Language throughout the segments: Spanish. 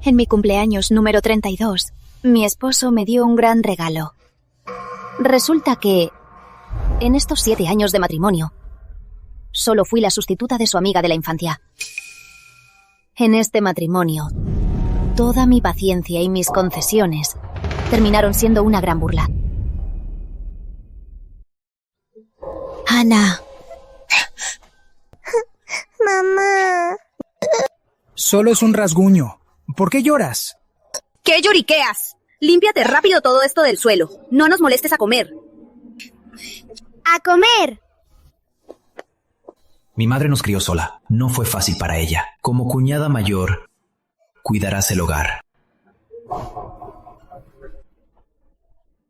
En mi cumpleaños número 32, mi esposo me dio un gran regalo. Resulta que, en estos 7 años de matrimonio, solo fui la sustituta de su amiga de la infancia. En este matrimonio, toda mi paciencia y mis concesiones terminaron siendo una gran burla. Ana. Mamá. Solo es un rasguño. ¿Por qué lloras? ¿Qué lloriqueas? Límpiate rápido todo esto del suelo. No nos molestes a comer. ¡A comer! Mi madre nos crió sola. No fue fácil para ella. Como cuñada mayor, cuidarás el hogar.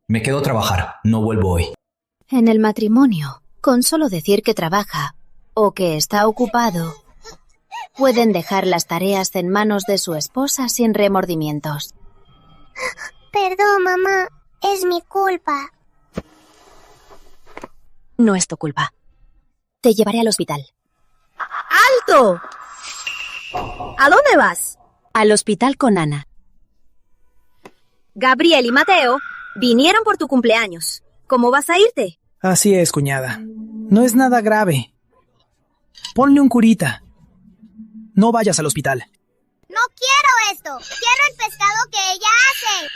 Me quedo a trabajar. No vuelvo hoy. En el matrimonio, con solo decir que trabaja o que está ocupado, pueden dejar las tareas en manos de su esposa sin remordimientos. Perdón, mamá. Es mi culpa. No es tu culpa. Te llevaré al hospital. ¡Alto! ¿A dónde vas? Al hospital con Ana. Gabriel y Mateo vinieron por tu cumpleaños. ¿Cómo vas a irte? Así es, cuñada. No es nada grave. Ponle un curita. No vayas al hospital. No quiero esto. Quiero el pescado que ella hace.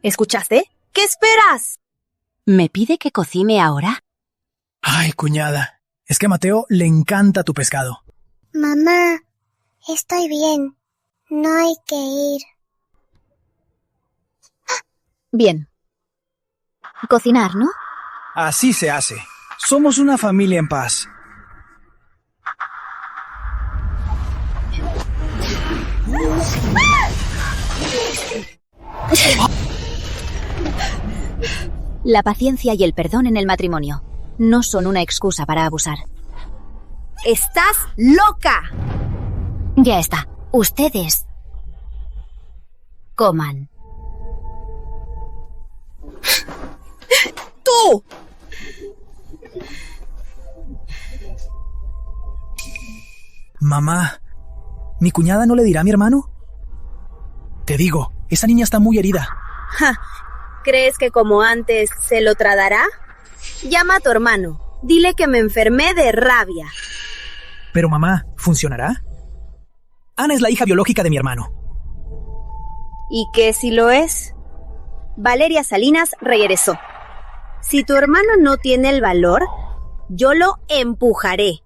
¿Escuchaste? ¿Qué esperas? ¿Me pide que cocine ahora? Ay, cuñada. Es que a Mateo le encanta tu pescado. Mamá, estoy bien. No hay que ir. Bien. Cocinar, ¿no? Así se hace. Somos una familia en paz. La paciencia y el perdón en el matrimonio no son una excusa para abusar. ¡Estás loca! Ya está. Ustedes coman. ¡Tú! Mamá, ¿mi cuñada no le dirá a mi hermano? Te digo, esa niña está muy herida. Ja, ¿crees que como antes se lo tragará? Llama a tu hermano. Dile que me enfermé de rabia. Pero mamá, ¿funcionará? Ana es la hija biológica de mi hermano. ¿Y qué si lo es? Valeria Salinas regresó. Si tu hermano no tiene el valor, yo lo empujaré.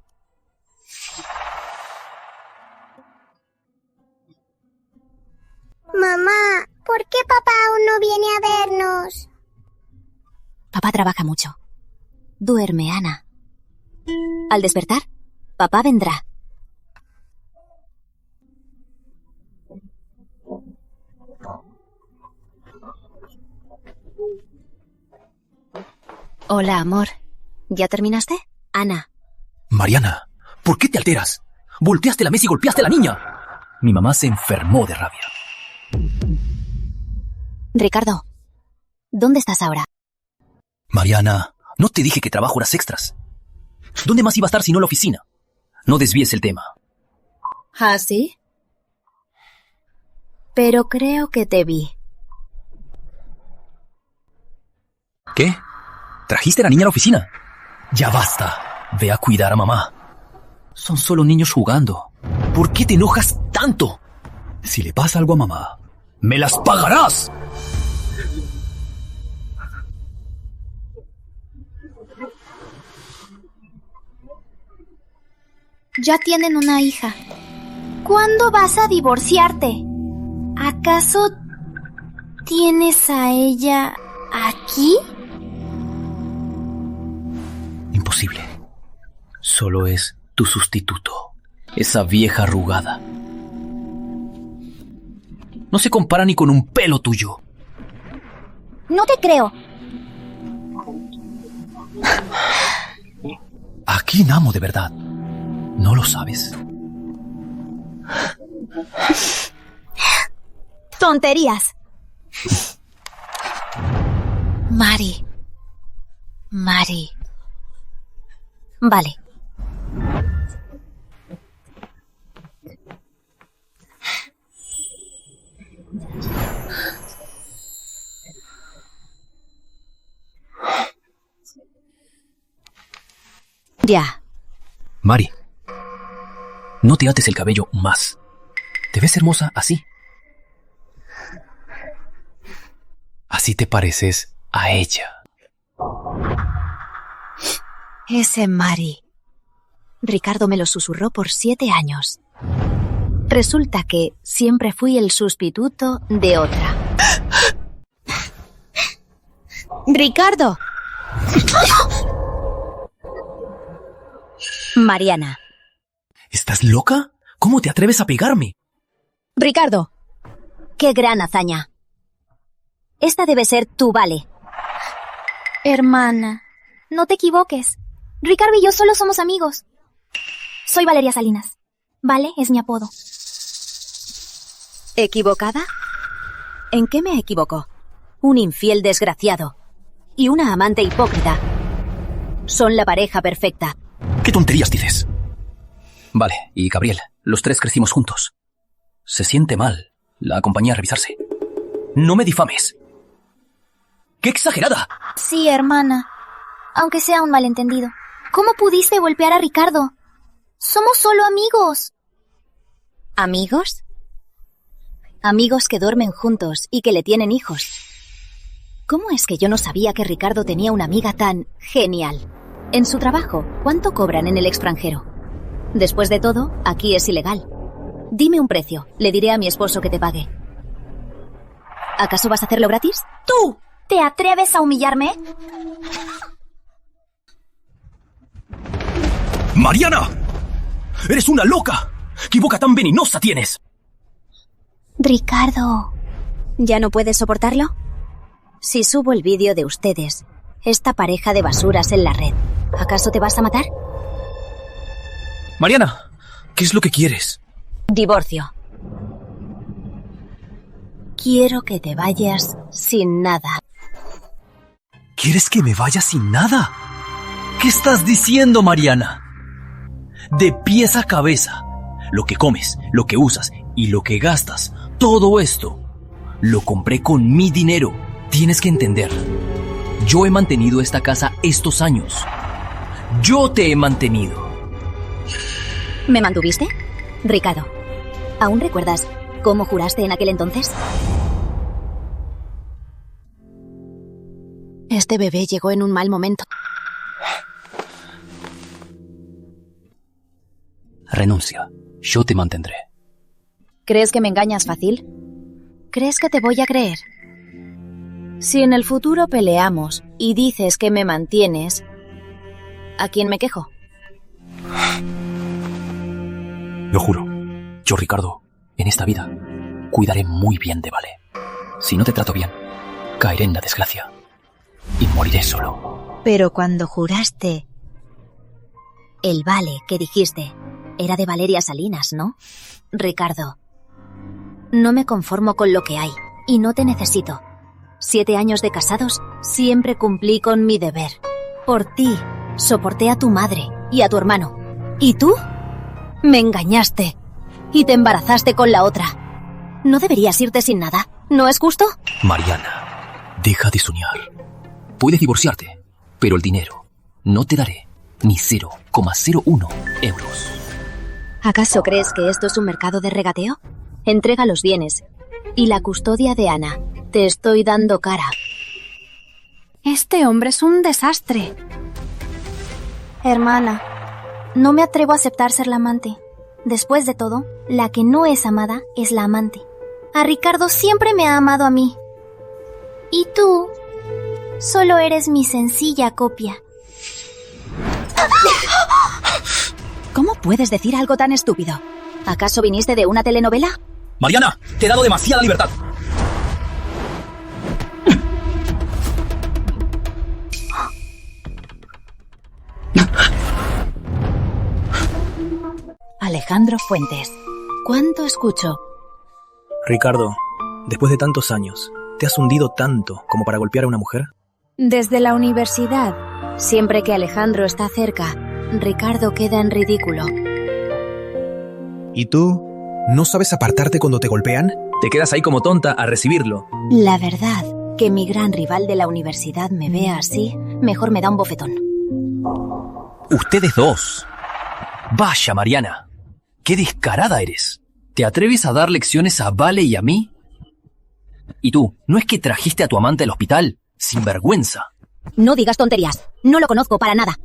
Mamá, ¿por qué papá aún no viene a vernos? Papá trabaja mucho. Duerme, Ana. Al despertar, papá vendrá. Hola, amor. ¿Ya terminaste? Ana. Mariana, ¿por qué te alteras? Volteaste la mesa y golpeaste a la niña. Mi mamá se enfermó de rabia. Ricardo, ¿dónde estás ahora? Mariana, no te dije que trabajo horas extras. ¿Dónde más iba a estar si no en la oficina? No desvíes el tema. ¿Ah, sí? Pero creo que te vi. ¿Qué? ¿Trajiste a la niña a la oficina? Ya basta. Ve a cuidar a mamá. Son solo niños jugando. ¿Por qué te enojas tanto? Si le pasa algo a mamá, ¡me las pagarás! Ya tienen una hija. ¿Cuándo vas a divorciarte? ¿Acaso tienes a ella aquí? Imposible. Solo es tu sustituto. Esa vieja arrugada. No se compara ni con un pelo tuyo. No te creo. ¿A quién amo de verdad? ¿No lo sabes? ¡Tonterías! Mari. Vale. Ya. Mari, no te ates el cabello más. Te ves hermosa así. Así te pareces a ella. Ese Mari. Ricardo me lo susurró por 7 años. Resulta que siempre fui el sustituto de otra. ¡Ricardo! Mariana. ¿Estás loca? ¿Cómo te atreves a pegarme? Ricardo. ¡Qué gran hazaña! Esta debe ser tu vale. Hermana, no te equivoques. Ricardo y yo solo somos amigos. Soy Valeria Salinas. Vale es mi apodo. ¿Equivocada? ¿En qué me equivoco? Un infiel desgraciado y una amante hipócrita. Son la pareja perfecta. ¿Qué tonterías dices? Vale, y Gabriel, los 3 crecimos juntos. Se siente mal. La acompañé a revisarse. No me difames. ¡Qué exagerada! Sí, hermana. Aunque sea un malentendido. ¿Cómo pudiste golpear a Ricardo? Somos solo amigos. ¿Amigos? Amigos que duermen juntos y que le tienen hijos. ¿Cómo es que yo no sabía que Ricardo tenía una amiga tan genial? En su trabajo, ¿cuánto cobran en el extranjero? Después de todo, aquí es ilegal. Dime un precio, le diré a mi esposo que te pague. ¿Acaso vas a hacerlo gratis? ¡Tú! ¿Te atreves a humillarme? ¡Mariana! ¡Eres una loca! ¡Qué boca tan venenosa tienes! Ricardo. ¿Ya no puedes soportarlo? Si subo el vídeo de ustedes, esta pareja de basuras en la red, ¿acaso te vas a matar? Mariana, ¿qué es lo que quieres? Divorcio. Quiero que te vayas sin nada. ¿Quieres que me vaya sin nada? ¿Qué estás diciendo, Mariana? De pies a cabeza. Lo que comes, lo que usas y lo que gastas, todo esto, lo compré con mi dinero. Tienes que entender. Yo he mantenido esta casa estos años. Yo te he mantenido. ¿Me mantuviste? Ricardo, ¿aún recuerdas cómo juraste en aquel entonces? Este bebé llegó en un mal momento. Renuncia. Yo te mantendré. ¿Crees que me engañas fácil? ¿Crees que te voy a creer? Si en el futuro peleamos y dices que me mantienes, ¿a quién me quejo? Lo juro. Yo, Ricardo, en esta vida, cuidaré muy bien de Vale. Si no te trato bien, caeré en la desgracia. Y moriré solo. Pero cuando juraste, el vale que dijiste era de Valeria Salinas, ¿no? Ricardo, no me conformo con lo que hay y no te necesito. 7 años de casados, siempre cumplí con mi deber. Por ti, soporté a tu madre y a tu hermano. ¿Y tú? Me engañaste y te embarazaste con la otra. ¿No deberías irte sin nada? ¿No es justo? Mariana, deja de soñar. Puedes divorciarte, pero el dinero no te daré ni 0,01 euros. ¿Acaso crees que esto es un mercado de regateo? Entrega los bienes y la custodia de Ana. Te estoy dando cara. Este hombre es un desastre. Hermana, no me atrevo a aceptar ser la amante. Después de todo, la que no es amada es la amante. A Ricardo siempre me ha amado a mí. Y tú, solo eres mi sencilla copia. ¿Cómo puedes decir algo tan estúpido? ¿Acaso viniste de una telenovela? Mariana, te he dado demasiada libertad. Alejandro Fuentes. ¿Cuánto escucho? Ricardo, después de tantos años, ¿te has hundido tanto como para golpear a una mujer? Desde la universidad. Siempre que Alejandro está cerca, Ricardo queda en ridículo. ¿Y tú? ¿No sabes apartarte cuando te golpean? Te quedas ahí como tonta a recibirlo. La verdad, que mi gran rival de la universidad me vea así, mejor me da un bofetón. Ustedes dos. Vaya, Mariana. ¡Qué descarada eres! ¿Te atreves a dar lecciones a Vale y a mí? Y tú, ¿no es que trajiste a tu amante al hospital? ¡Sin vergüenza! No digas tonterías. No lo conozco para nada.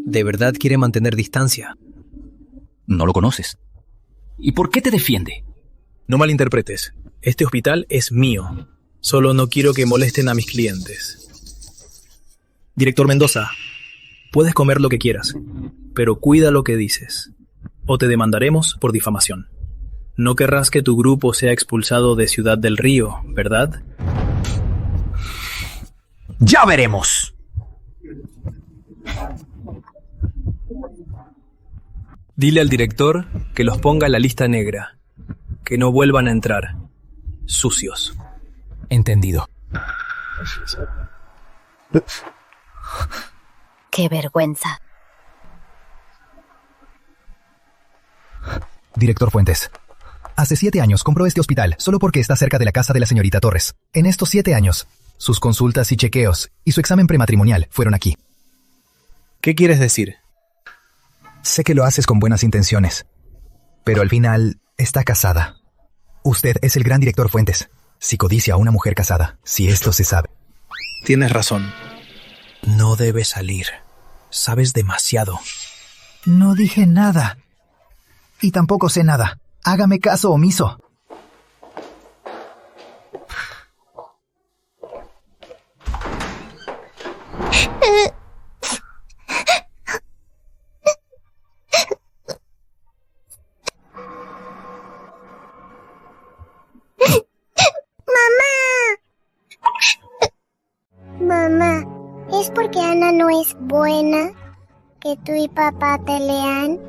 ¿De verdad quiere mantener distancia? No lo conoces. ¿Y por qué te defiende? No malinterpretes. Este hospital es mío. Solo no quiero que molesten a mis clientes. Director Mendoza, puedes comer lo que quieras, pero cuida lo que dices, o te demandaremos por difamación. No querrás que tu grupo sea expulsado de Ciudad del Río, ¿verdad? ¡Ya veremos! Dile al director que los ponga en la lista negra, que no vuelvan a entrar, sucios. Entendido. ¡Qué vergüenza! Director Fuentes, hace 7 años compró este hospital solo porque está cerca de la casa de la señorita Torres. En estos 7 años, sus consultas y chequeos y su examen prematrimonial fueron aquí. ¿Qué quieres decir? Sé que lo haces con buenas intenciones, pero al final está casada. Usted es el gran director Fuentes. Si codicia a una mujer casada, si esto se sabe. Tienes razón. No debes salir. Sabes demasiado. No dije nada. Y tampoco sé nada. Hágame caso omiso. Mamá, ¿es porque Ana no es buena que tú y papá pelean?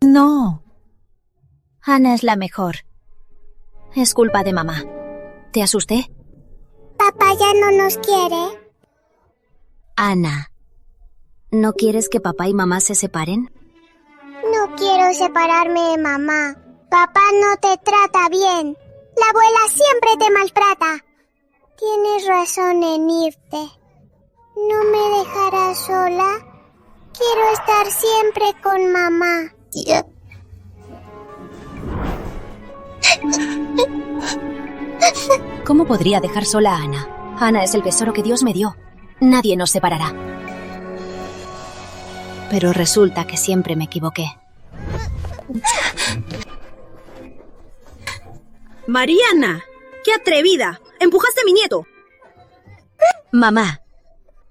No. Ana es la mejor. Es culpa de mamá. ¿Te asusté? ¿Papá ya no nos quiere? Ana, ¿no quieres que papá y mamá se separen? No quiero separarme de mamá. Papá no te trata bien. La abuela siempre te maltrata. Tienes razón en irte. ¿No me dejarás sola? Quiero estar siempre con mamá. ¿Cómo podría dejar sola a Ana? Ana es el tesoro que Dios me dio. Nadie nos separará. Pero resulta que siempre me equivoqué. Mariana, qué atrevida. Empujaste a mi nieto. Mamá,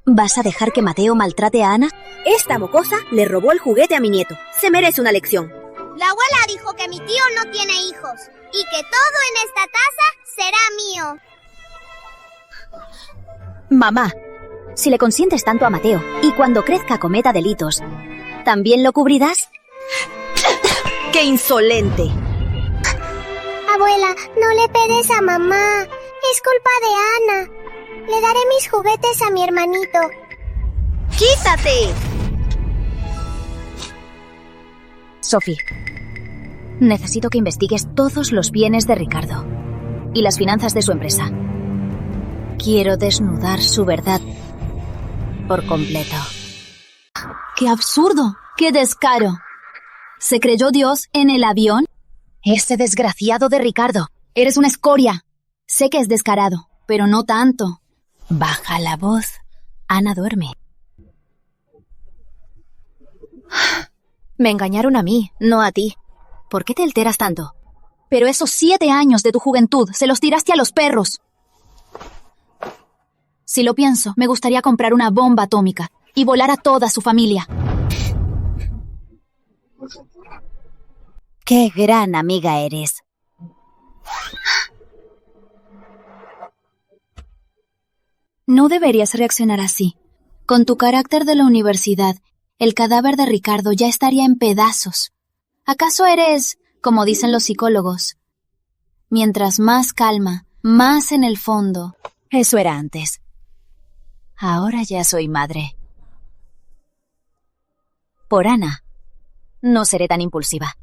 ¿vas a dejar que Mateo maltrate a Ana? Esta mocosa le robó el juguete a mi nieto. Se merece una lección. La abuela dijo que mi tío no tiene hijos y que todo en esta casa será mío. Mamá, si le consientes tanto a Mateo y cuando crezca cometa delitos, ¿también lo cubrirás? ¡Qué insolente! Abuela, no le pegues a mamá. Es culpa de Ana. Le daré mis juguetes a mi hermanito. ¡Quítate! Sophie, necesito que investigues todos los bienes de Ricardo y las finanzas de su empresa. Quiero desnudar su verdad por completo. ¡Qué absurdo! ¡Qué descaro! ¿Se creyó Dios en el avión? Ese desgraciado de Ricardo. Eres una escoria. Sé que es descarado, pero no tanto. Baja la voz. Ana duerme. Me engañaron a mí, no a ti. ¿Por qué te alteras tanto? Pero esos 7 años de tu juventud se los tiraste a los perros. Si lo pienso, me gustaría comprar una bomba atómica y volar a toda su familia. Qué gran amiga eres. No deberías reaccionar así. Con tu carácter de la universidad, el cadáver de Ricardo ya estaría en pedazos. ¿Acaso eres, como dicen los psicólogos, mientras más calma, más en el fondo? Eso era antes. Ahora ya soy madre. Por Ana, no seré tan impulsiva.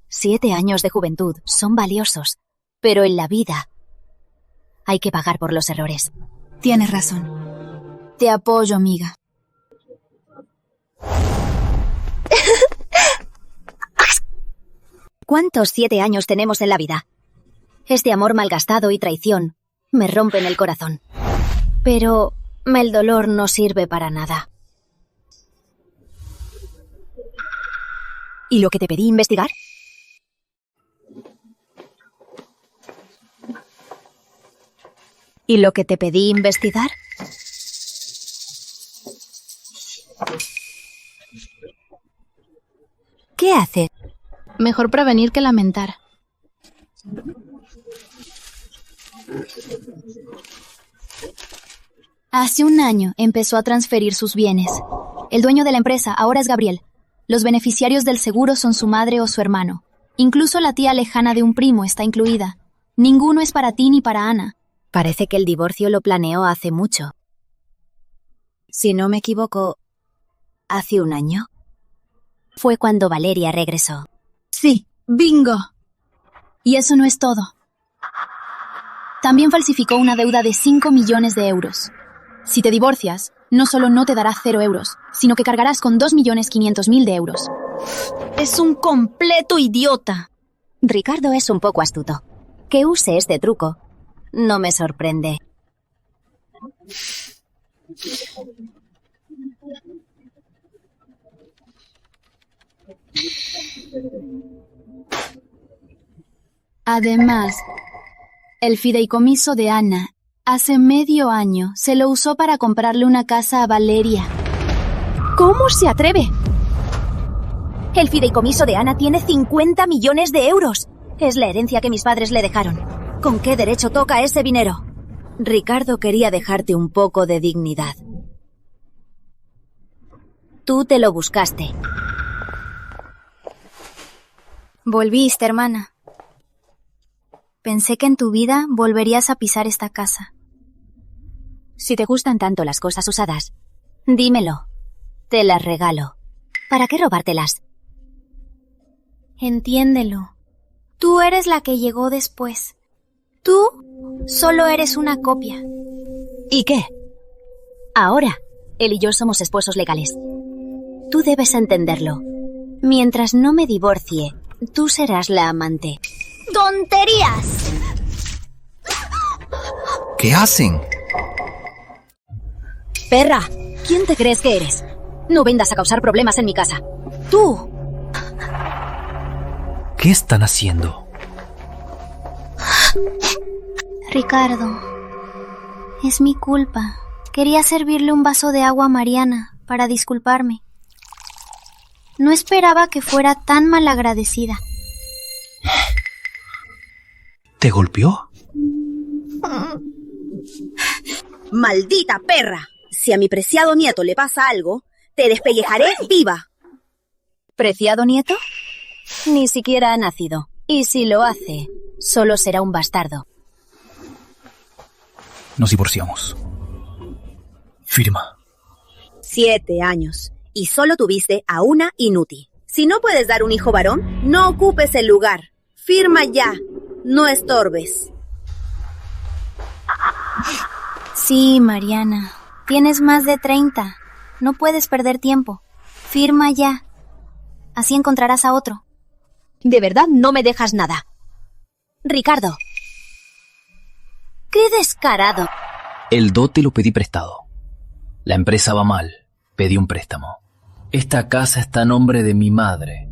7 años de juventud son valiosos. Pero en la vida hay que pagar por los errores. Tienes razón. Te apoyo, amiga. ¿Cuántos 7 años tenemos en la vida? Este amor malgastado y traición me rompen el corazón. Pero el dolor no sirve para nada. ¿Y lo que te pedí investigar? ¿Y lo que te pedí investigar? ¿Qué haces? Mejor prevenir que lamentar. Hace un año empezó a transferir sus bienes. El dueño de la empresa ahora es Gabriel. Los beneficiarios del seguro son su madre o su hermano. Incluso la tía lejana de un primo está incluida. Ninguno es para ti ni para Ana. Parece que el divorcio lo planeó hace mucho. Si no me equivoco, ¿hace un año? Fue cuando Valeria regresó. Sí, bingo. Y eso no es todo. También falsificó una deuda de 5 millones de euros. Si te divorcias, no solo no te dará 0 euros, sino que cargarás con 2.500.000 de euros. Es un completo idiota. Ricardo es un poco astuto. Que use este truco no me sorprende. Además, el fideicomiso de Ana hace medio año se lo usó para comprarle una casa a Valeria. ¿Cómo se atreve? El fideicomiso de Ana tiene 50 millones de euros. Es la herencia que mis padres le dejaron. ¿Con qué derecho toca ese dinero? Ricardo quería dejarte un poco de dignidad. Tú te lo buscaste. Volviste, hermana. Pensé que en tu vida volverías a pisar esta casa. Si te gustan tanto las cosas usadas, dímelo. Te las regalo. ¿Para qué robártelas? Entiéndelo. Tú eres la que llegó después. Tú solo eres una copia. ¿Y qué? Ahora, él y yo somos esposos legales. Tú debes entenderlo. Mientras no me divorcie, tú serás la amante. ¡Tonterías! ¿Qué hacen? Perra, ¿quién te crees que eres? No vengas a causar problemas en mi casa. ¡Tú! ¿Qué están haciendo? Ricardo, es mi culpa. Quería servirle un vaso de agua a Mariana para disculparme. No esperaba que fuera tan malagradecida. ¿Te golpeó? ¡Maldita perra! Si a mi preciado nieto le pasa algo, te despellejaré viva. ¿Preciado nieto? Ni siquiera ha nacido. Y si lo hace, solo será un bastardo. Nos divorciamos. Firma. 7 años. Y solo tuviste a una inútil. Si no puedes dar un hijo varón, no ocupes el lugar. Firma ya. No estorbes. Sí, Mariana. Tienes más de 30. No puedes perder tiempo. Firma ya. Así encontrarás a otro. De verdad no me dejas nada. Ricardo. ¡Qué descarado! El dote lo pedí prestado. La empresa va mal. Pedí un préstamo. Esta casa está a nombre de mi madre.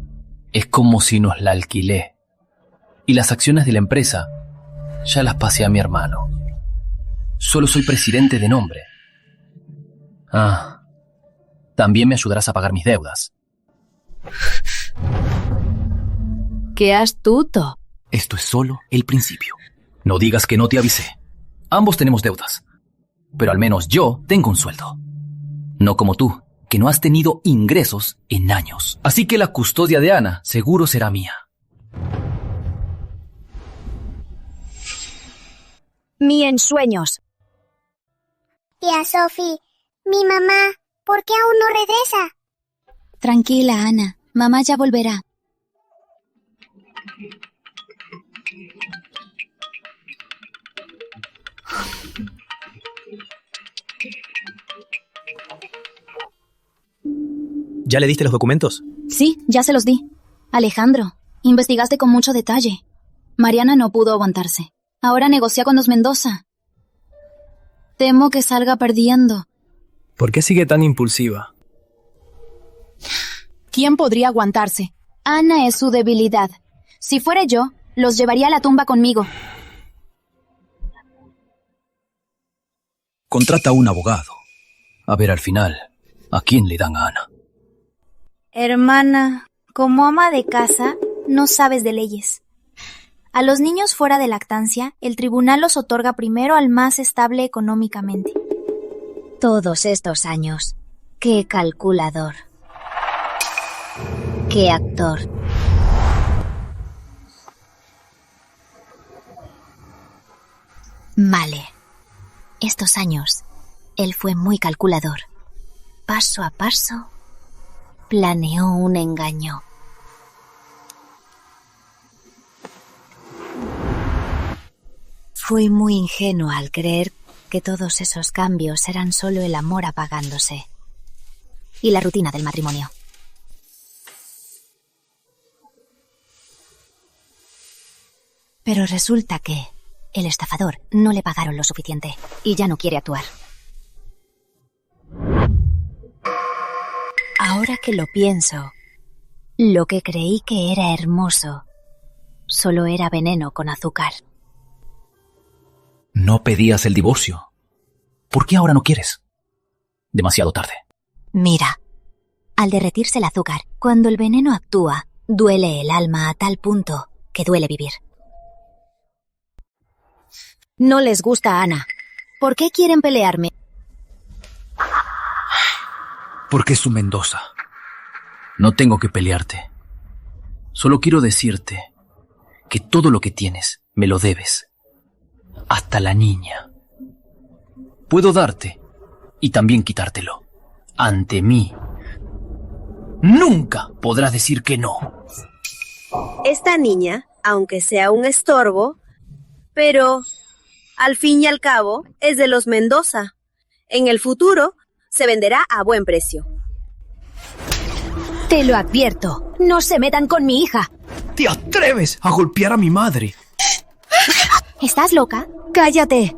Es como si nos la alquilé. Y las acciones de la empresa ya las pasé a mi hermano. Solo soy presidente de nombre. También me ayudarás a pagar mis deudas. ¡Qué astuto! Esto es solo el principio. No digas que no te avisé. Ambos tenemos deudas. Pero al menos yo tengo un sueldo. No como tú, que no has tenido ingresos en años. Así que la custodia de Ana seguro será mía. Ni en sueños. Tía Sophie, mi mamá, ¿por qué aún no regresa? Tranquila, Ana. Mamá ya volverá. ¿Ya le diste los documentos? Sí, ya se los di. Alejandro, investigaste con mucho detalle. Mariana no pudo aguantarse. Ahora negocia con los Mendoza. Temo que salga perdiendo. ¿Por qué sigue tan impulsiva? ¿Quién podría aguantarse? Ana es su debilidad. Si fuera yo, los llevaría a la tumba conmigo. Contrata a un abogado. A ver, al final, ¿a quién le dan a Ana? Hermana, como ama de casa, no sabes de leyes. A los niños fuera de lactancia, el tribunal los otorga primero al más estable económicamente. Todos estos años. Qué calculador. Qué actor. Vale. Estos años, él fue muy calculador. Paso a paso, planeó un engaño. Fui muy ingenua al creer que todos esos cambios eran solo el amor apagándose. Y la rutina del matrimonio. Pero resulta que el estafador no le pagaron lo suficiente y ya no quiere actuar. Ahora que lo pienso, lo que creí que era hermoso solo era veneno con azúcar. No pedías el divorcio. ¿Por qué ahora no quieres? Demasiado tarde. Mira, al derretirse el azúcar, cuando el veneno actúa, duele el alma a tal punto que duele vivir. No les gusta a Ana. ¿Por qué quieren pelearme? Porque es un Mendoza. No tengo que pelearte. Solo quiero decirte que todo lo que tienes me lo debes. Hasta la niña. Puedo darte y también quitártelo. Ante mí. Nunca podrás decir que no. Esta niña, aunque sea un estorbo, pero al fin y al cabo es de los Mendoza. En el futuro se venderá a buen precio. Te lo advierto, no se metan con mi hija. ¿Te atreves a golpear a mi madre? ¿Estás loca? ¡Cállate!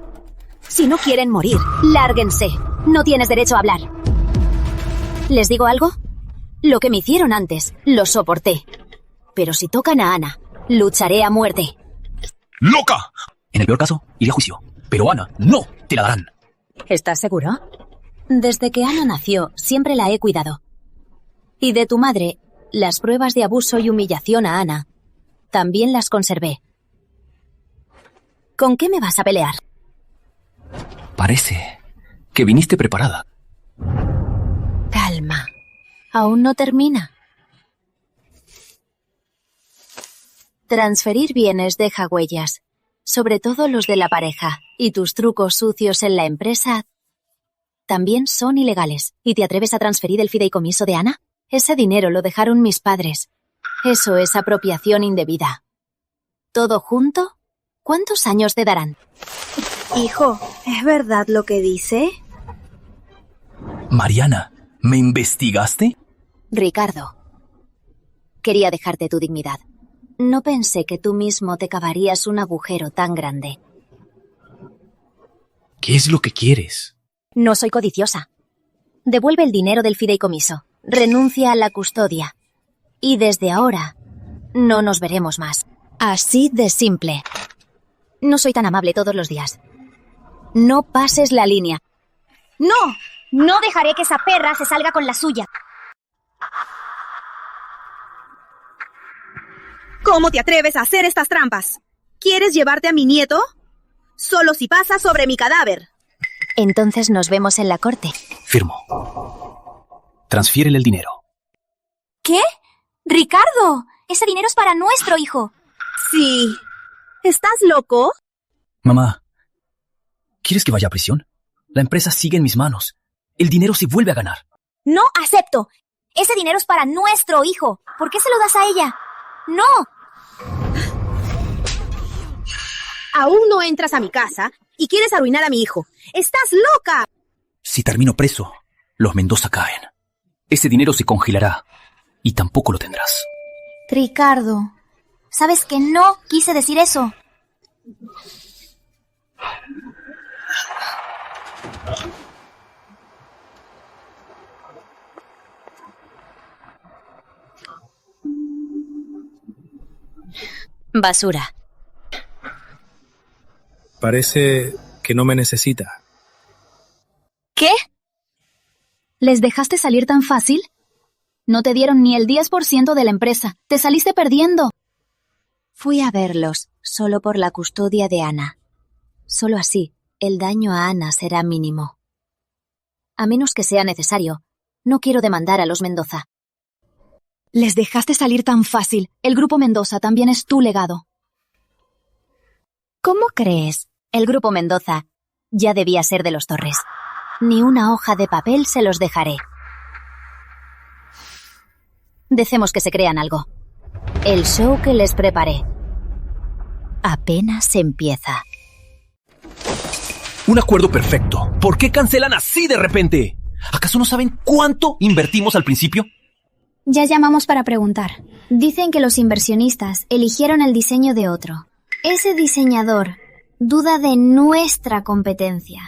Si no quieren morir, lárguense. No tienes derecho a hablar. ¿Les digo algo? Lo que me hicieron antes, lo soporté. Pero si tocan a Ana, lucharé a muerte. ¡Loca! En el peor caso, iré a juicio. Pero Ana, no te la darán. ¿Estás seguro? Desde que Ana nació, siempre la he cuidado. Y de tu madre, las pruebas de abuso y humillación a Ana, también las conservé. ¿Con qué me vas a pelear? Parece que viniste preparada. Calma. Aún no termina. Transferir bienes deja huellas, sobre todo los de la pareja, y tus trucos sucios en la empresa también son ilegales. ¿Y te atreves a transferir el fideicomiso de Ana? Ese dinero lo dejaron mis padres. Eso es apropiación indebida. ¿Todo junto? ¿Cuántos años te darán? Hijo, ¿es verdad lo que dice? Mariana, ¿me investigaste? Ricardo, quería dejarte tu dignidad. No pensé que tú mismo te cavarías un agujero tan grande. ¿Qué es lo que quieres? No soy codiciosa. Devuelve el dinero del fideicomiso. Renuncia a la custodia. Y desde ahora, no nos veremos más. Así de simple. No soy tan amable todos los días. No pases la línea. ¡No! No dejaré que esa perra se salga con la suya. ¿Cómo te atreves a hacer estas trampas? ¿Quieres llevarte a mi nieto? Solo si pasa sobre mi cadáver. Entonces nos vemos en la corte. Firmo. Transfiérele el dinero. ¿Qué? ¡Ricardo! Ese dinero es para nuestro hijo. Sí. ¿Estás loco? Mamá, ¿quieres que vaya a prisión? La empresa sigue en mis manos. El dinero se vuelve a ganar. No acepto. Ese dinero es para nuestro hijo. ¿Por qué se lo das a ella? ¡No! Aún no entras a mi casa y quieres arruinar a mi hijo. ¡Estás loca! Si termino preso, los Mendoza caen. ese dinero se congelará y tampoco lo tendrás. Ricardo, ¿sabes que no quise decir eso? Basura. Parece que no me necesita. ¿Qué? ¿Les dejaste salir tan fácil? No te dieron ni el 10% de la empresa. Te saliste perdiendo. Fui a verlos, solo por la custodia de Ana. Solo así, el daño a Ana será mínimo. A menos que sea necesario, no quiero demandar a los Mendoza. Les dejaste salir tan fácil. El Grupo Mendoza también es tu legado. ¿Cómo crees? El Grupo Mendoza ya debía ser de los Torres. Ni una hoja de papel se los dejaré. Dejemos que se crean algo. El show que les preparé apenas empieza. Un acuerdo perfecto. ¿Por qué cancelan así de repente? ¿Acaso no saben cuánto invertimos al principio? Ya llamamos para preguntar. Dicen que los inversionistas eligieron el diseño de otro. Ese diseñador duda de nuestra competencia.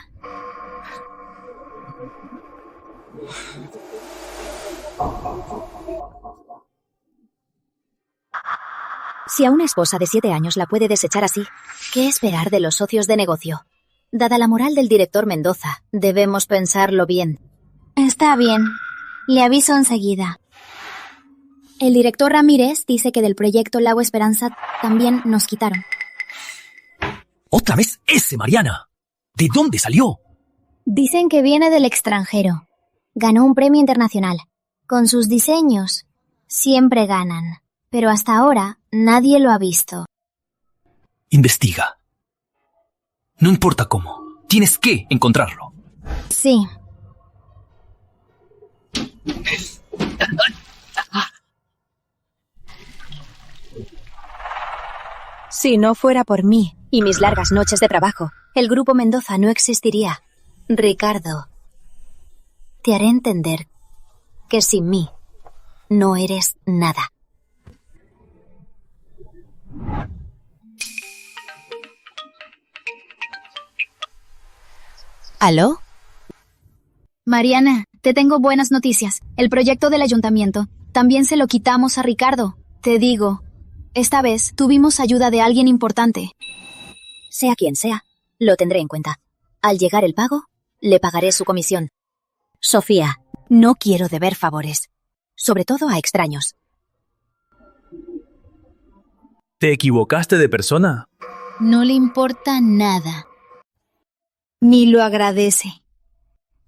Si a una esposa de 7 años la puede desechar así, ¿qué esperar de los socios de negocio? Dada la moral del director Mendoza, debemos pensarlo bien. Está bien. Le aviso enseguida. El director Ramírez dice que del proyecto Lago Esperanza también nos quitaron. ¿Otra vez ese, Mariana? ¿De dónde salió? Dicen que viene del extranjero. Ganó un premio internacional. Con sus diseños, siempre ganan. Pero hasta ahora, nadie lo ha visto. Investiga. No importa cómo. Tienes que encontrarlo. Sí. Si no fuera por mí y mis largas noches de trabajo, el Grupo Mendoza no existiría. Ricardo, te haré entender que sin mí no eres nada. ¿Aló? Mariana, te tengo buenas noticias. El proyecto del ayuntamiento también se lo quitamos a Ricardo. Te digo, esta vez tuvimos ayuda de alguien importante. Sea quien sea, lo tendré en cuenta. Al llegar el pago, le pagaré su comisión. Sofía, no quiero deber favores, sobre todo a extraños. ¿Te equivocaste de persona? No le importa nada. Ni lo agradece.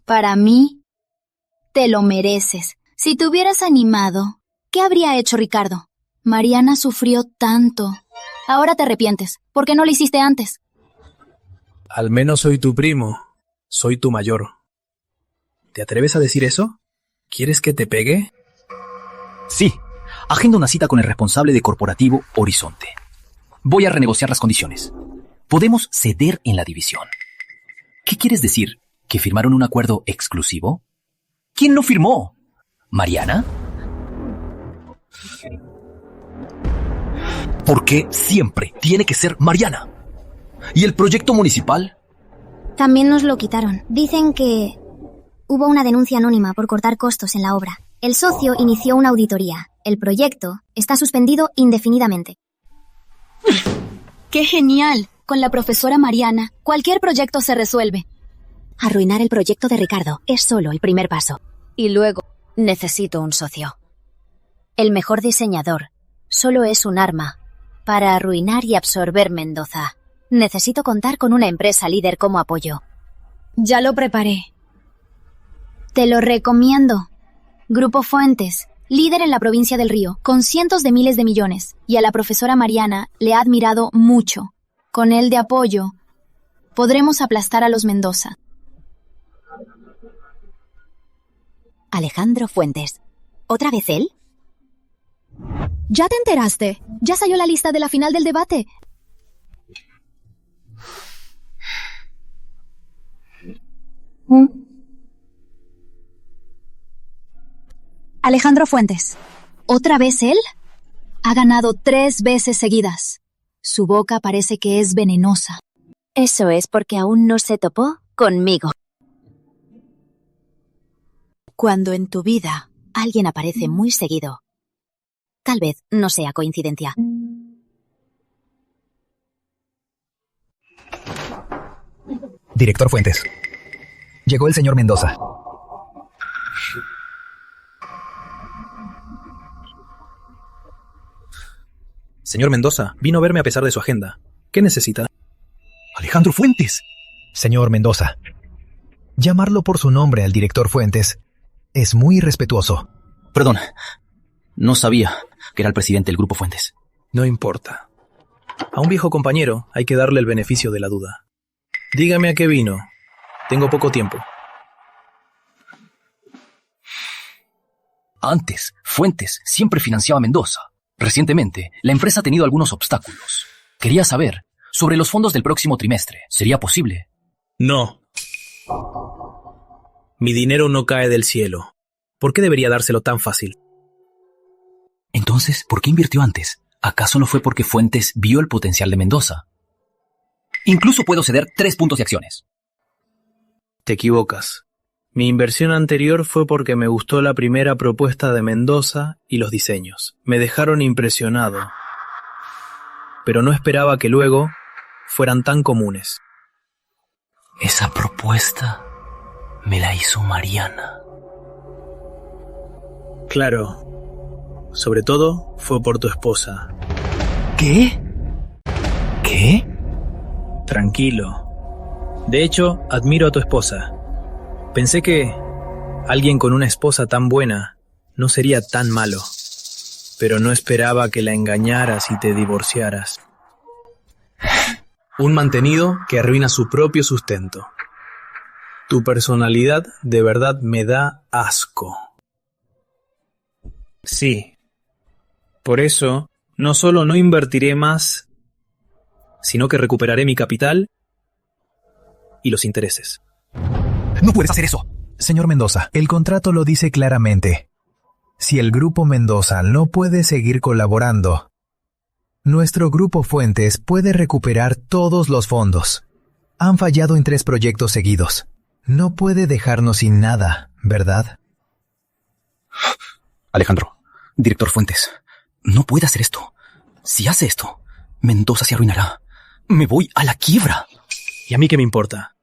Para mí, te lo mereces. Si te hubieras animado, ¿qué habría hecho Ricardo? Mariana sufrió tanto. Ahora te arrepientes. ¿Por qué no lo hiciste antes? Al menos soy tu primo. Soy tu mayor. ¿Te atreves a decir eso? ¿Quieres que te pegue? Sí. Agenda una cita con el responsable de corporativo Horizonte. Voy a renegociar las condiciones. Podemos ceder en la división. ¿Qué quieres decir? ¿Que firmaron un acuerdo exclusivo? ¿Quién lo firmó? ¿Mariana? ¿Por qué siempre tiene que ser Mariana? ¿Y el proyecto municipal? También nos lo quitaron. Dicen que hubo una denuncia anónima por cortar costos en la obra. El socio inició una auditoría. El proyecto está suspendido indefinidamente. ¡Qué genial! Con la profesora Mariana, cualquier proyecto se resuelve. Arruinar el proyecto de Ricardo es solo el primer paso. Y luego, necesito un socio. El mejor diseñador solo es un arma para arruinar y absorber Mendoza. Necesito contar con una empresa líder como apoyo. Ya lo preparé. Te lo recomiendo. Grupo Fuentes, líder en la provincia del Río, con cientos de miles de millones. Y a la profesora Mariana le ha admirado mucho. Con él de apoyo, podremos aplastar a los Mendoza. Alejandro Fuentes. ¿Otra vez él? ¿Ya te enteraste? Ya salió la lista de la final del debate. Alejandro Fuentes. ¿Otra vez él? Ha ganado 3 veces seguidas. Su boca parece que es venenosa. Eso es porque aún no se topó conmigo. Cuando en tu vida alguien aparece muy seguido, tal vez no sea coincidencia. Director Fuentes. Llegó el señor Mendoza. Señor Mendoza, vino a verme a pesar de su agenda. ¿Qué necesita? Alejandro Fuentes. Señor Mendoza, llamarlo por su nombre al director Fuentes es muy irrespetuoso. Perdón, no sabía que era el presidente del Grupo Fuentes. No importa. A un viejo compañero hay que darle el beneficio de la duda. Dígame a qué vino. Tengo poco tiempo. Antes, Fuentes siempre financiaba a Mendoza. Recientemente, la empresa ha tenido algunos obstáculos. Quería saber sobre los fondos del próximo trimestre. ¿Sería posible? No. Mi dinero no cae del cielo. ¿Por qué debería dárselo tan fácil? Entonces, ¿por qué invirtió antes? ¿Acaso no fue porque Fuentes vio el potencial de Mendoza? Incluso puedo ceder 3 puntos de acciones. Te equivocas. Mi inversión anterior fue porque me gustó la primera propuesta de Mendoza y los diseños. Me dejaron impresionado. Pero no esperaba que luego fueran tan comunes. Esa propuesta me la hizo Mariana. Claro. Sobre todo fue por tu esposa. ¿Qué? ¿Qué? Tranquilo. De hecho, admiro a tu esposa. Pensé que alguien con una esposa tan buena no sería tan malo, pero no esperaba que la engañaras y te divorciaras. Un mantenido que arruina su propio sustento. Tu personalidad de verdad me da asco. Sí. Por eso, no solo no invertiré más, sino que recuperaré mi capital y los intereses. No puedes hacer eso. Señor Mendoza, el contrato lo dice claramente. Si el Grupo Mendoza no puede seguir colaborando, nuestro Grupo Fuentes puede recuperar todos los fondos. Han fallado en 3 proyectos seguidos. No puede dejarnos sin nada, ¿verdad? Alejandro, director Fuentes, no puede hacer esto. Si hace esto, Mendoza se arruinará. Me voy a la quiebra. ¿Y a mí qué me importa?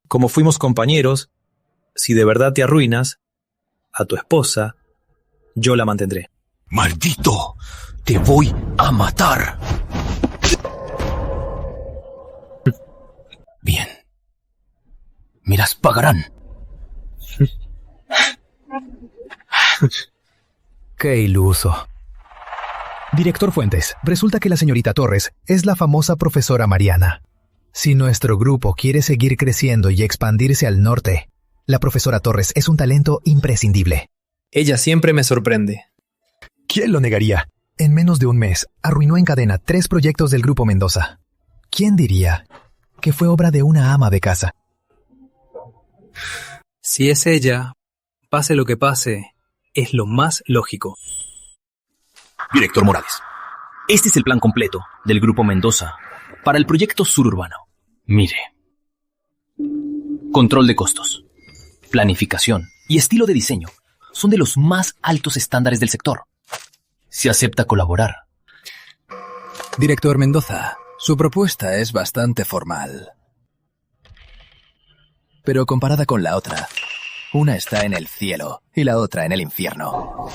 Como fuimos compañeros, si de verdad te arruinas, a tu esposa, yo la mantendré. ¡Maldito! ¡Te voy a matar! Bien. Me las pagarán. ¡Qué iluso! Director Fuentes, resulta que la señorita Torres es la famosa profesora Mariana. Si nuestro grupo quiere seguir creciendo y expandirse al norte, la profesora Torres es un talento imprescindible. Ella siempre me sorprende. ¿Quién lo negaría? En menos de un mes, arruinó en cadena 3 proyectos del Grupo Mendoza. ¿Quién diría que fue obra de una ama de casa? Si es ella, pase lo que pase, es lo más lógico. Director Morales, este es el plan completo del Grupo Mendoza para el proyecto suburbano. Mire. Control de costos, planificación y estilo de diseño son de los más altos estándares del sector. Si acepta colaborar. Director Mendoza, su propuesta es bastante formal. Pero comparada con la otra, una está en el cielo y la otra en el infierno.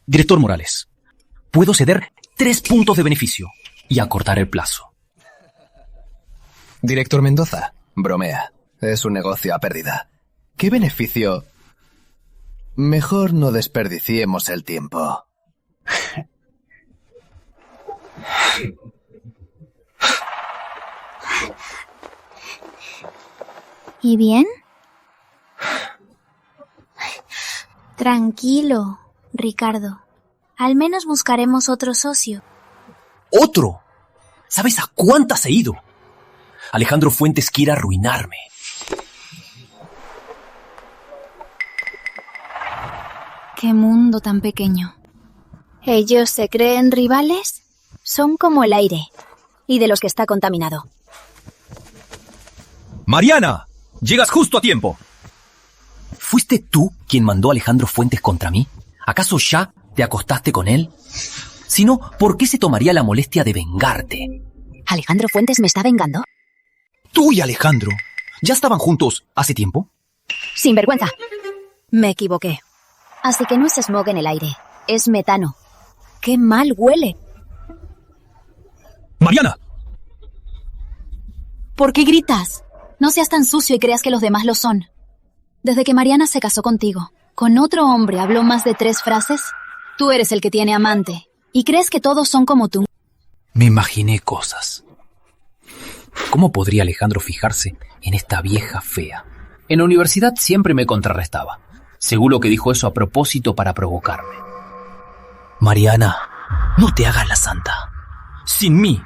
Director Morales, puedo ceder 3 puntos de beneficio y acortar el plazo. Director Mendoza, bromea. Es un negocio a pérdida. ¿Qué beneficio? Mejor no desperdiciemos el tiempo. ¿Y bien? Tranquilo, Ricardo. Al menos buscaremos otro socio. ¡Otro! ¿Sabes a cuántas he ido? Alejandro Fuentes quiere arruinarme. Qué mundo tan pequeño. ¿Ellos se creen rivales? Son como el aire, y de los que está contaminado. ¡Mariana! ¡Llegas justo a tiempo! ¿Fuiste tú quien mandó a Alejandro Fuentes contra mí? ¿Acaso ya te acostaste con él? Si no, ¿por qué se tomaría la molestia de vengarte? ¿Alejandro Fuentes me está vengando? ¿Tú y Alejandro ya estaban juntos hace tiempo? ¡Sinvergüenza! Me equivoqué. Así que no es smog en el aire, es metano. ¡Qué mal huele! ¡Mariana! ¿Por qué gritas? No seas tan sucio y creas que los demás lo son. Desde que Mariana se casó contigo, con otro hombre habló más de 3 frases. Tú eres el que tiene amante. ¿Y crees que todos son como tú? Me imaginé cosas. ¿Cómo podría Alejandro fijarse en esta vieja fea? En la universidad siempre me contrarrestaba. Seguro que dijo eso a propósito para provocarme. Mariana, no te hagas la santa. Sin mí,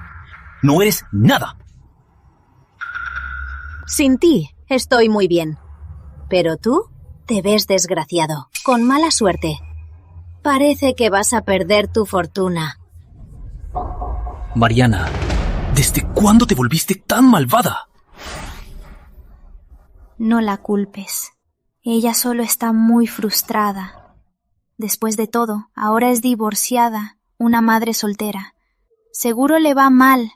no eres nada. Sin ti, estoy muy bien. Pero tú te ves desgraciado, con mala suerte. Parece que vas a perder tu fortuna. Mariana, ¿desde cuándo te volviste tan malvada? No la culpes. Ella solo está muy frustrada. Después de todo, ahora es divorciada, una madre soltera. Seguro le va mal.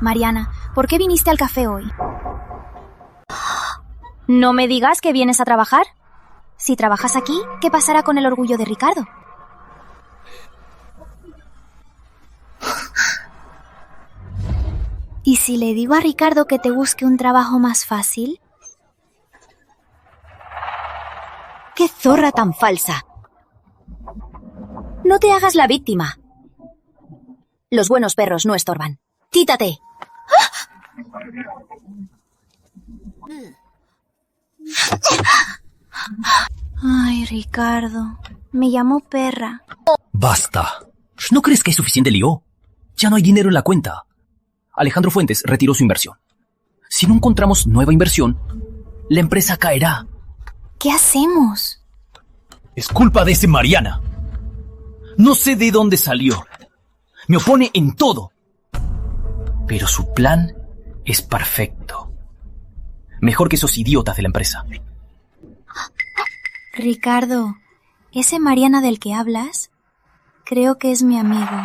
Mariana, ¿por qué viniste al café hoy? No me digas que vienes a trabajar. Si trabajas aquí, ¿qué pasará con el orgullo de Ricardo? ¿Y si le digo a Ricardo que te busque un trabajo más fácil? ¡Qué zorra tan falsa! No te hagas la víctima. Los buenos perros no estorban. ¡Quítate! Ay, Ricardo, me llamó perra. ¡Basta! ¿No crees que hay suficiente lío? Ya no hay dinero en la cuenta. Alejandro Fuentes retiró su inversión. Si no encontramos nueva inversión, la empresa caerá. ¿Qué hacemos? Es culpa de ese Mariana. No sé de dónde salió. Me opone en todo. Pero su plan es perfecto. Mejor que esos idiotas de la empresa. Ricardo, ¿ese Mariana del que hablas? Creo que es mi amigo.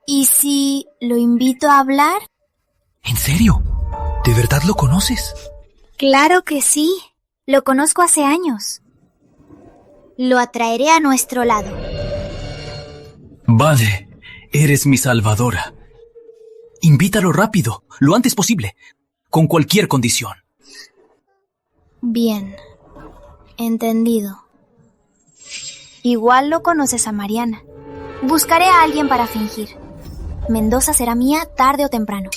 ¿Y si lo invito a hablar? ¿En serio? ¿De verdad lo conoces? Claro que sí. Lo conozco hace años. Lo atraeré a nuestro lado. Vale, eres mi salvadora. Invítalo rápido, lo antes posible, con cualquier condición. Bien, entendido. Igual lo conoces a Mariana. Buscaré a alguien para fingir. Mendoza será mía tarde o temprano.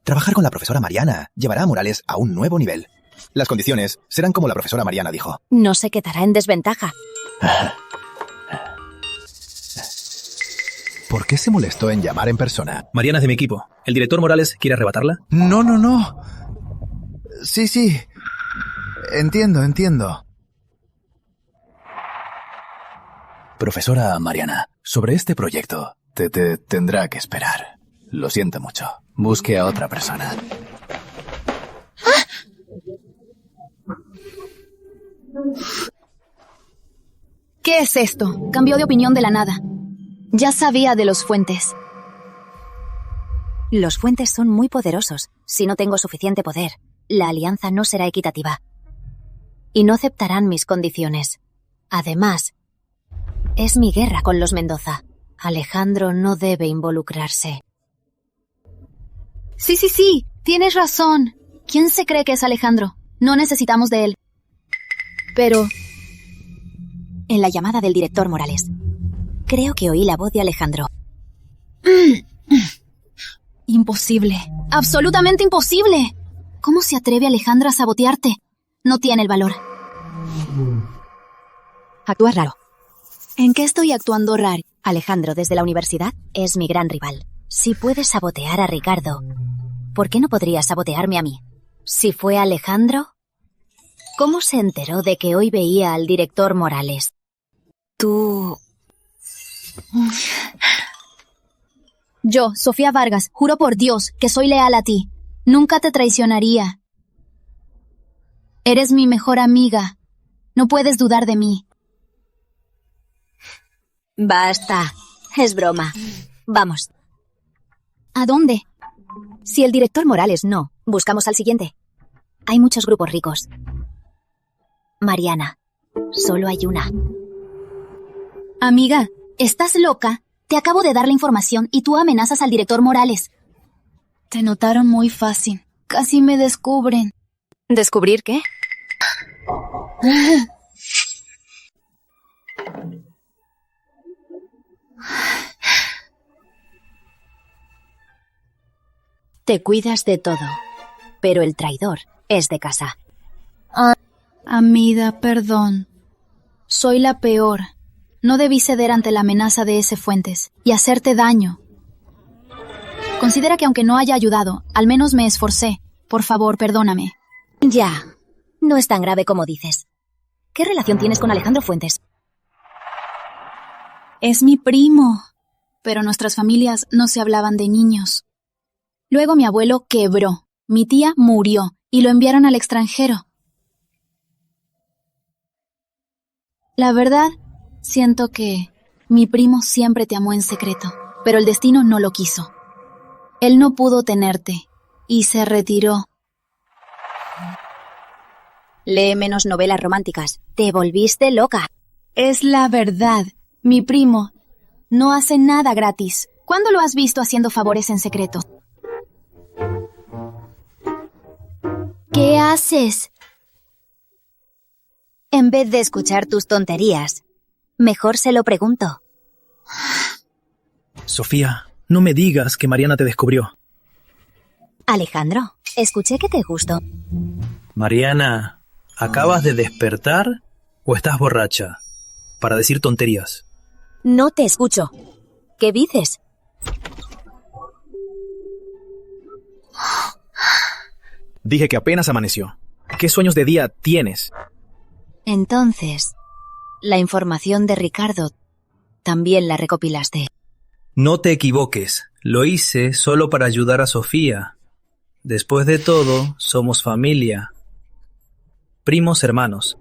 Trabajar con la profesora Mariana llevará a Morales a un nuevo nivel. Las condiciones serán como la profesora Mariana dijo. No se quedará en desventaja. ¿Por qué se molestó en llamar en persona? Mariana es de mi equipo. ¿El director Morales quiere arrebatarla? No. Sí. Entiendo. Profesora Mariana, sobre este proyecto te tendrá que esperar. Lo siento mucho. Busque a otra persona. ¿Qué es esto? Cambió de opinión de la nada. Ya sabía de los Fuentes. Los Fuentes son muy poderosos. Si no tengo suficiente poder, la alianza no será equitativa. Y no aceptarán mis condiciones. Además, es mi guerra con los Mendoza. Alejandro no debe involucrarse. Sí. Tienes razón. ¿Quién se cree que es Alejandro? No necesitamos de él. Pero... En la llamada del director Morales, creo que oí la voz de Alejandro. Imposible. Absolutamente imposible. ¿Cómo se atreve Alejandro a sabotearte? No tiene el valor. Actúas raro. ¿En qué estoy actuando raro? Alejandro, desde la universidad, es mi gran rival. Si puedes sabotear a Ricardo, ¿por qué no podrías sabotearme a mí? Si fue Alejandro, ¿cómo se enteró de que hoy veía al director Morales? Tú... Yo, Sofía Vargas, juro por Dios que soy leal a ti. Nunca te traicionaría. Eres mi mejor amiga. No puedes dudar de mí. Basta. Es broma. Vamos. ¿A dónde? Si el director Morales no, buscamos al siguiente. Hay muchos grupos ricos. Mariana, solo hay una. Amiga, ¿estás loca? Te acabo de dar la información y tú amenazas al director Morales. Te notaron muy fácil. Casi me descubren. ¿Descubrir qué? Te cuidas de todo, pero el traidor es de casa. Amiga, perdón. Soy la peor. No debí ceder ante la amenaza de ese Fuentes y hacerte daño. Considera que aunque no haya ayudado, al menos me esforcé. Por favor, perdóname. Ya, no es tan grave como dices. ¿Qué relación tienes con Alejandro Fuentes? Es mi primo. Pero nuestras familias no se hablaban de niños. Luego mi abuelo quebró, mi tía murió y lo enviaron al extranjero. La verdad, siento que mi primo siempre te amó en secreto, pero el destino no lo quiso. Él no pudo tenerte y se retiró. Lee menos novelas románticas. Te volviste loca. Es la verdad. Mi primo no hace nada gratis. ¿Cuándo lo has visto haciendo favores en secreto? ¿Qué haces? En vez de escuchar tus tonterías, mejor se lo pregunto. Sofía, no me digas que Mariana te descubrió. Alejandro, escuché que te gustó. Mariana, ¿acabas de despertar o estás borracha? Para decir tonterías. No te escucho. ¿Qué dices? Dije que apenas amaneció. ¿Qué sueños de día tienes? Entonces, la información de Ricardo también la recopilaste. No te equivoques. Lo hice solo para ayudar a Sofía. Después de todo, somos familia. Primos hermanos.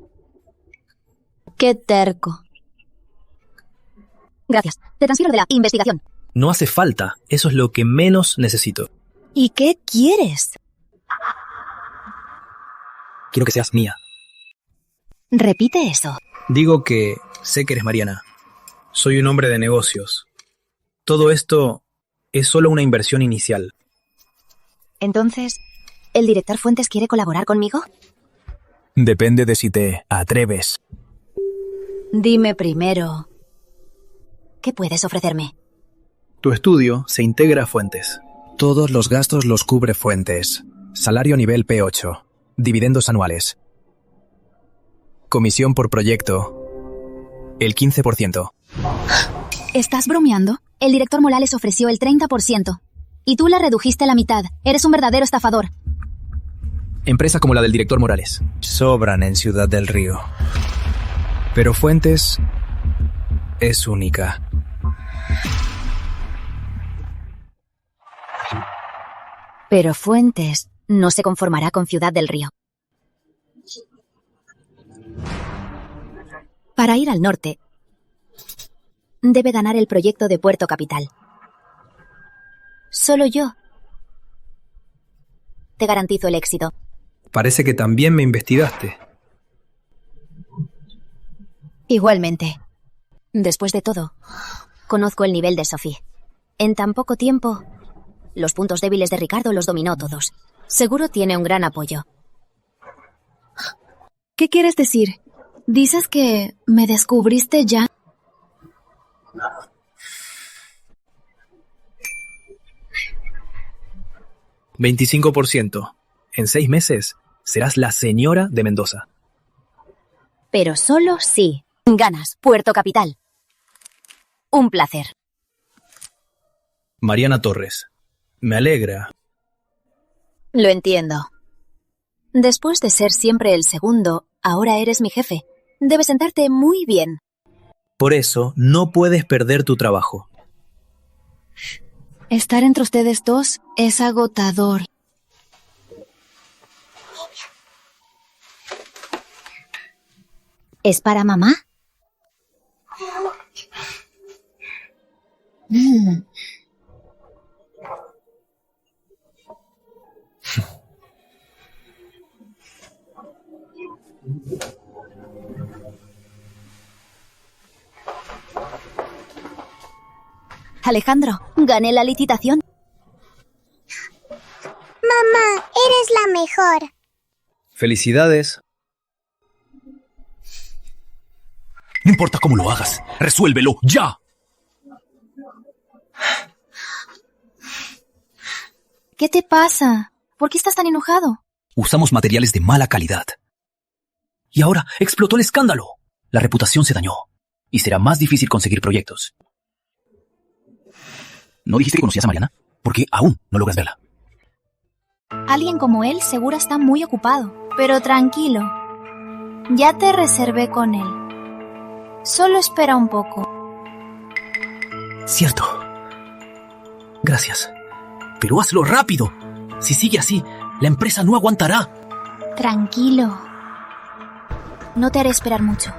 Qué terco. Gracias. Te transfiero de la investigación. No hace falta. Eso es lo que menos necesito. ¿Y qué quieres? Quiero que seas mía. Repite eso. Digo que sé que eres Mariana. Soy un hombre de negocios. Todo esto es solo una inversión inicial. Entonces, ¿el director Fuentes quiere colaborar conmigo? Depende de si te atreves. Dime primero, ¿qué puedes ofrecerme? Tu estudio se integra a Fuentes. Todos los gastos los cubre Fuentes. Salario nivel P8. Dividendos anuales. Comisión por proyecto. El 15%. ¿Estás bromeando? El director Morales ofreció el 30%. Y tú la redujiste a la mitad. Eres un verdadero estafador. Empresa como la del director Morales sobran en Ciudad del Río. Pero Fuentes es única. Pero Fuentes no se conformará con Ciudad del Río. Para ir al norte, debe ganar el proyecto de Puerto Capital. Solo yo te garantizo el éxito. Parece que también me investigaste. Igualmente. Después de todo, conozco el nivel de Sophie. En tan poco tiempo, los puntos débiles de Ricardo los dominó todos. Seguro tiene un gran apoyo. ¿Qué quieres decir? ¿Dices que me descubriste ya? $25%. En 6 meses serás la señora de Mendoza. Pero solo si ganas Puerto Capital. Un placer. Mariana Torres. Me alegra. Lo entiendo. Después de ser siempre el segundo, ahora eres mi jefe. Debes sentarte muy bien. Por eso, no puedes perder tu trabajo. Estar entre ustedes dos es agotador. ¿Es para mamá? Alejandro, gané la licitación. Mamá, eres la mejor. Felicidades. No importa cómo lo hagas, resuélvelo ya. ¿Qué te pasa? ¿Por qué estás tan enojado? Usamos materiales de mala calidad. Y ahora explotó el escándalo. La reputación se dañó. Y será más difícil conseguir proyectos. ¿No dijiste que conocías a Mariana? ¿Por qué aún no logras verla? Alguien como él seguro está muy ocupado. Pero tranquilo. Ya te reservé con él. Solo espera un poco. Cierto. Gracias. Pero hazlo rápido. Si sigue así, la empresa no aguantará. Tranquilo. No te haré esperar mucho.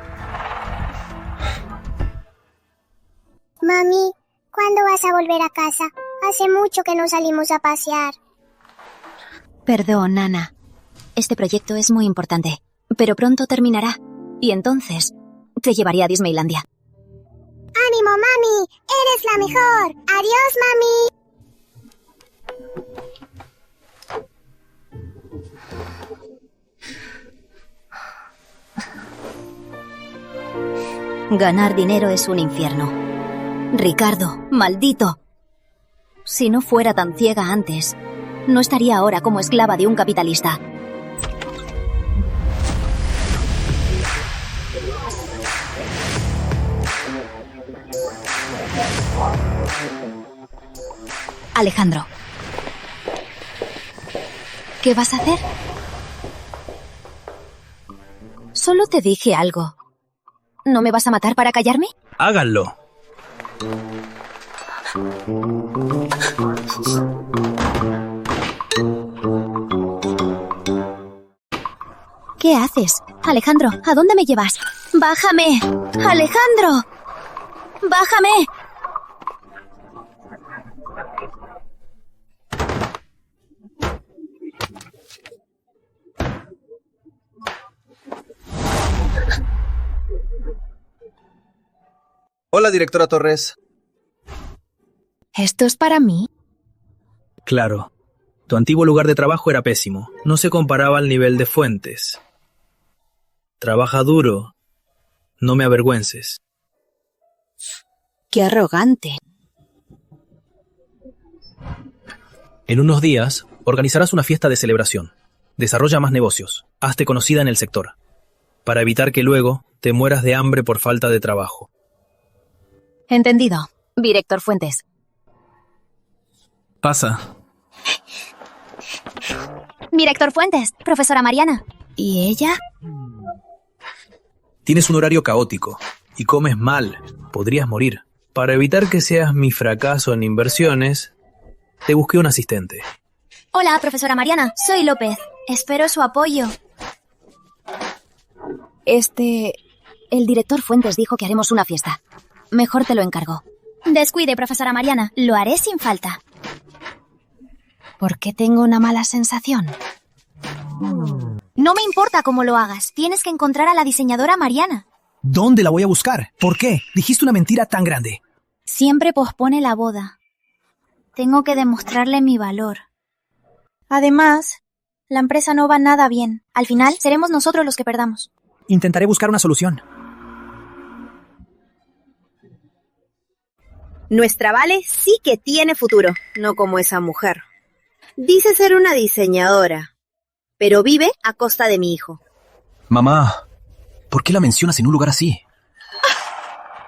Mami, ¿cuándo vas a volver a casa? Hace mucho que no salimos a pasear. Perdón, Ana. Este proyecto es muy importante, pero pronto terminará. Y entonces te llevaré a Disneylandia. ¡Ánimo, mami! ¡Eres la mejor! ¡Adiós, mami! Ganar dinero es un infierno. Ricardo, maldito. Si no fuera tan ciega antes, no estaría ahora como esclava de un capitalista. Alejandro. ¿Qué vas a hacer? Solo te dije algo. ¿No me vas a matar para callarme? Háganlo. ¿Qué haces? Alejandro, ¿a dónde me llevas? ¡Bájame! ¡Alejandro! ¡Bájame! Hola, directora Torres. ¿Esto es para mí? Claro. Tu antiguo lugar de trabajo era pésimo. No se comparaba al nivel de Fuentes. Trabaja duro. No me avergüences. ¡Qué arrogante! En unos días, organizarás una fiesta de celebración. Desarrolla más negocios. Hazte conocida en el sector. Para evitar que luego te mueras de hambre por falta de trabajo. Entendido. Director Fuentes. Pasa. Director Fuentes, profesora Mariana. ¿Y ella? Tienes un horario caótico y comes mal. Podrías morir. Para evitar que seas mi fracaso en inversiones, te busqué un asistente. Hola, profesora Mariana. Soy López. Espero su apoyo. El director Fuentes dijo que haremos una fiesta. Mejor te lo encargo. Descuide, profesora Mariana. Lo haré sin falta. ¿Por qué tengo una mala sensación? No me importa cómo lo hagas. Tienes que encontrar a la diseñadora Mariana. ¿Dónde la voy a buscar? ¿Por qué? Dijiste una mentira tan grande. Siempre pospone la boda. Tengo que demostrarle mi valor. Además, la empresa no va nada bien. Al final, seremos nosotros los que perdamos. Intentaré buscar una solución. Nuestra Vale sí que tiene futuro, no como esa mujer. Dice ser una diseñadora, pero vive a costa de mi hijo. Mamá, ¿por qué la mencionas en un lugar así?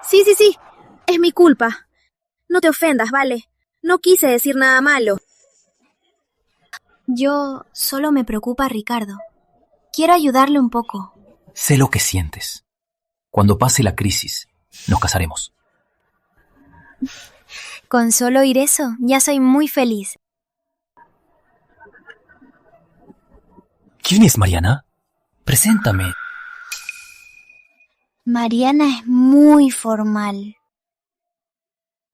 Sí. Es mi culpa. No te ofendas, ¿vale? No quise decir nada malo. Yo solo me preocupa Ricardo. Quiero ayudarle un poco. Sé lo que sientes. Cuando pase la crisis, nos casaremos. Con solo oír eso, ya soy muy feliz. ¿Quién es Mariana? Preséntame. Mariana es muy formal.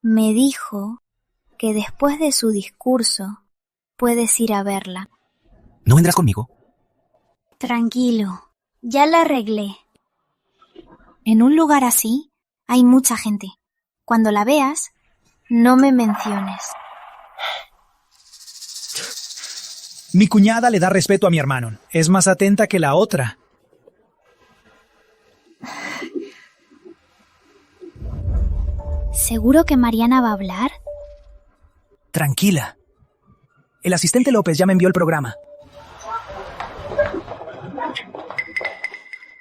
Me dijo que después de su discurso puedes ir a verla. ¿No vendrás conmigo? Tranquilo, ya la arreglé. En un lugar así hay mucha gente. Cuando la veas, no me menciones. Mi cuñada le da respeto a mi hermano. Es más atenta que la otra. ¿Seguro que Mariana va a hablar? Tranquila. El asistente López ya me envió el programa.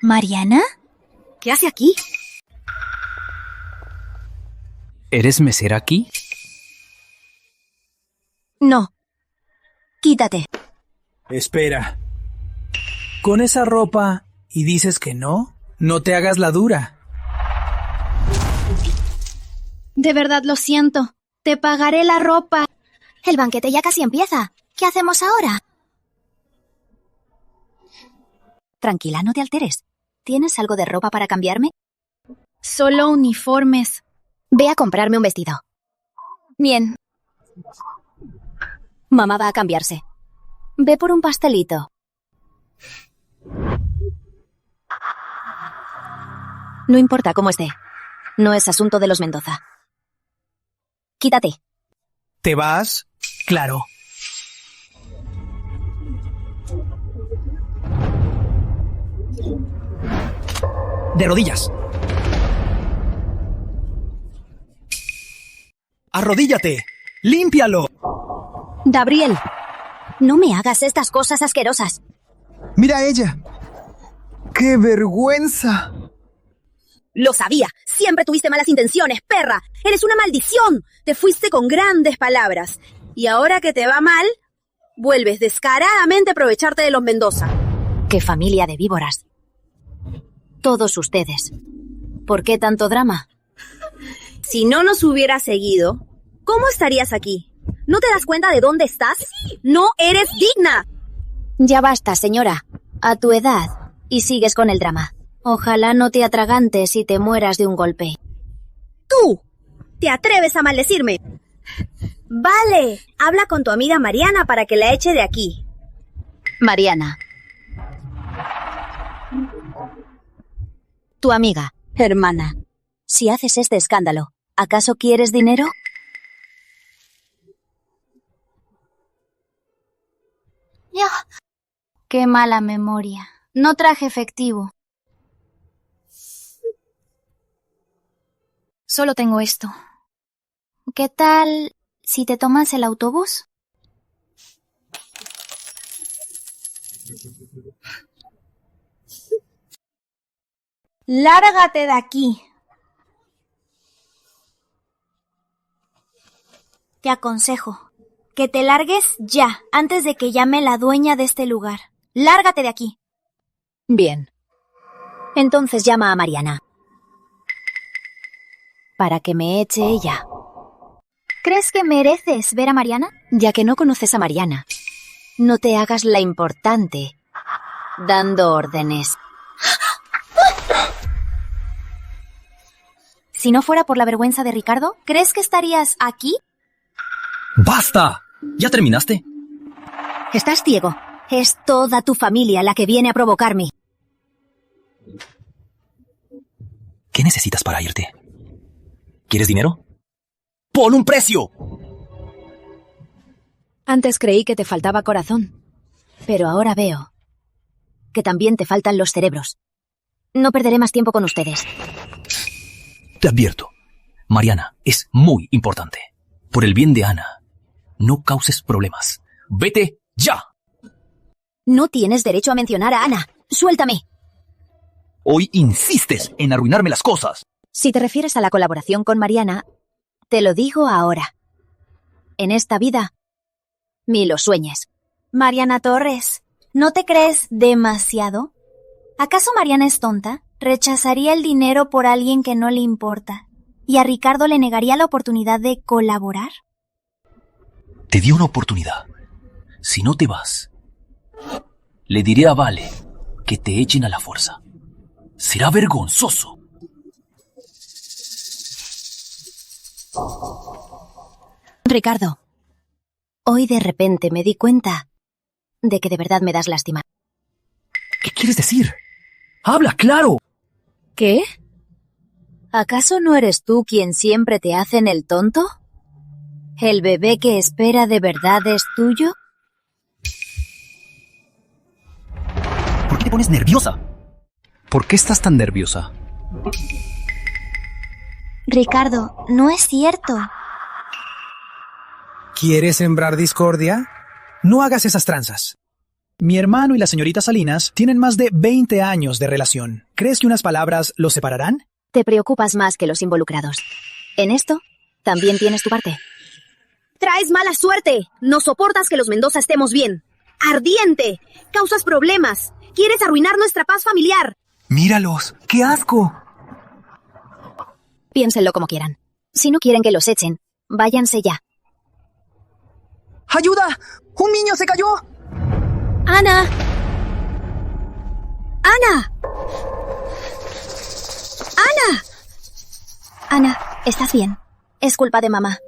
¿Mariana? ¿Qué hace aquí? ¿Eres mesera aquí? No. Quítate. Espera. ¿Con esa ropa y dices que no? No te hagas la dura. De verdad lo siento. Te pagaré la ropa. El banquete ya casi empieza. ¿Qué hacemos ahora? Tranquila, no te alteres. ¿Tienes algo de ropa para cambiarme? Solo uniformes. Ve a comprarme un vestido. Bien. Mamá va a cambiarse. Ve por un pastelito. No importa cómo esté. No es asunto de los Mendoza. Quítate. ¿Te vas? Claro. De rodillas. Arrodíllate. ¡Límpialo! Gabriel, no me hagas estas cosas asquerosas. ¡Mira a ella! ¡Qué vergüenza! Lo sabía. Siempre tuviste malas intenciones, perra. Eres una maldición. Te fuiste con grandes palabras. Y ahora que te va mal, vuelves descaradamente a aprovecharte de los Mendoza. ¡Qué familia de víboras! Todos ustedes. ¿Por qué tanto drama? Si no nos hubieras seguido, ¿cómo estarías aquí? ¿No te das cuenta de dónde estás? ¡No eres digna! Ya basta, señora. A tu edad. Y sigues con el drama. Ojalá no te atragantes y te mueras de un golpe. ¡Tú! ¿Te atreves a maldecirme? Vale, habla con tu amiga Mariana para que la eche de aquí. Mariana. Tu amiga, hermana. Si haces este escándalo, ¿acaso quieres dinero? Ya. Qué mala memoria. No traje efectivo. Solo tengo esto. ¿Qué tal si te tomas el autobús? Lárgate de aquí. Te aconsejo que te largues ya, antes de que llame la dueña de este lugar. Lárgate de aquí. Bien. Entonces llama a Mariana. Para que me eche ella. ¿Crees que mereces ver a Mariana? Ya que no conoces a Mariana, no te hagas la importante dando órdenes. Si no fuera por la vergüenza de Ricardo, ¿crees que estarías aquí? ¡Basta! ¿Ya terminaste? Estás ciego. Es toda tu familia la que viene a provocarme. ¿Qué necesitas para irte? ¿Quieres dinero? ¡Pon un precio! Antes creí que te faltaba corazón, pero ahora veo que también te faltan los cerebros. No perderé más tiempo con ustedes. Te advierto, Mariana es muy importante. Por el bien de Ana, no causes problemas. ¡Vete ya! No tienes derecho a mencionar a Ana. ¡Suéltame! Hoy insistes en arruinarme las cosas. Si te refieres a la colaboración con Mariana, te lo digo ahora. En esta vida, ni lo sueñes. Mariana Torres, ¿no te crees demasiado? ¿Acaso Mariana es tonta? Rechazaría el dinero por alguien que no le importa. ¿Y a Ricardo le negaría la oportunidad de colaborar? Te di una oportunidad. Si no te vas, le diré a Vale que te echen a la fuerza. Será vergonzoso. Ricardo, hoy de repente me di cuenta de que de verdad me das lástima. ¿Qué quieres decir? ¡Habla claro! ¿Qué? ¿Acaso no eres tú quien siempre te hacen el tonto? ¿El bebé que espera de verdad es tuyo? ¿Por qué te pones nerviosa? ¿Por qué estás tan nerviosa? Ricardo, no es cierto. ¿Quieres sembrar discordia? No hagas esas tranzas. Mi hermano y la señorita Salinas tienen más de 20 años de relación. ¿Crees que unas palabras los separarán? Te preocupas más que los involucrados. En esto, también tienes tu parte. Traes mala suerte. No soportas que los Mendoza estemos bien. Ardiente. Causas problemas. Quieres arruinar nuestra paz familiar. Míralos. ¡Qué asco! Piénsenlo como quieran. Si no quieren que los echen, váyanse ya. ¡Ayuda! ¡Un niño se cayó! ¡Ana! ¡Ana! ¡Ana! Ana, ¿estás bien? Es culpa de mamá.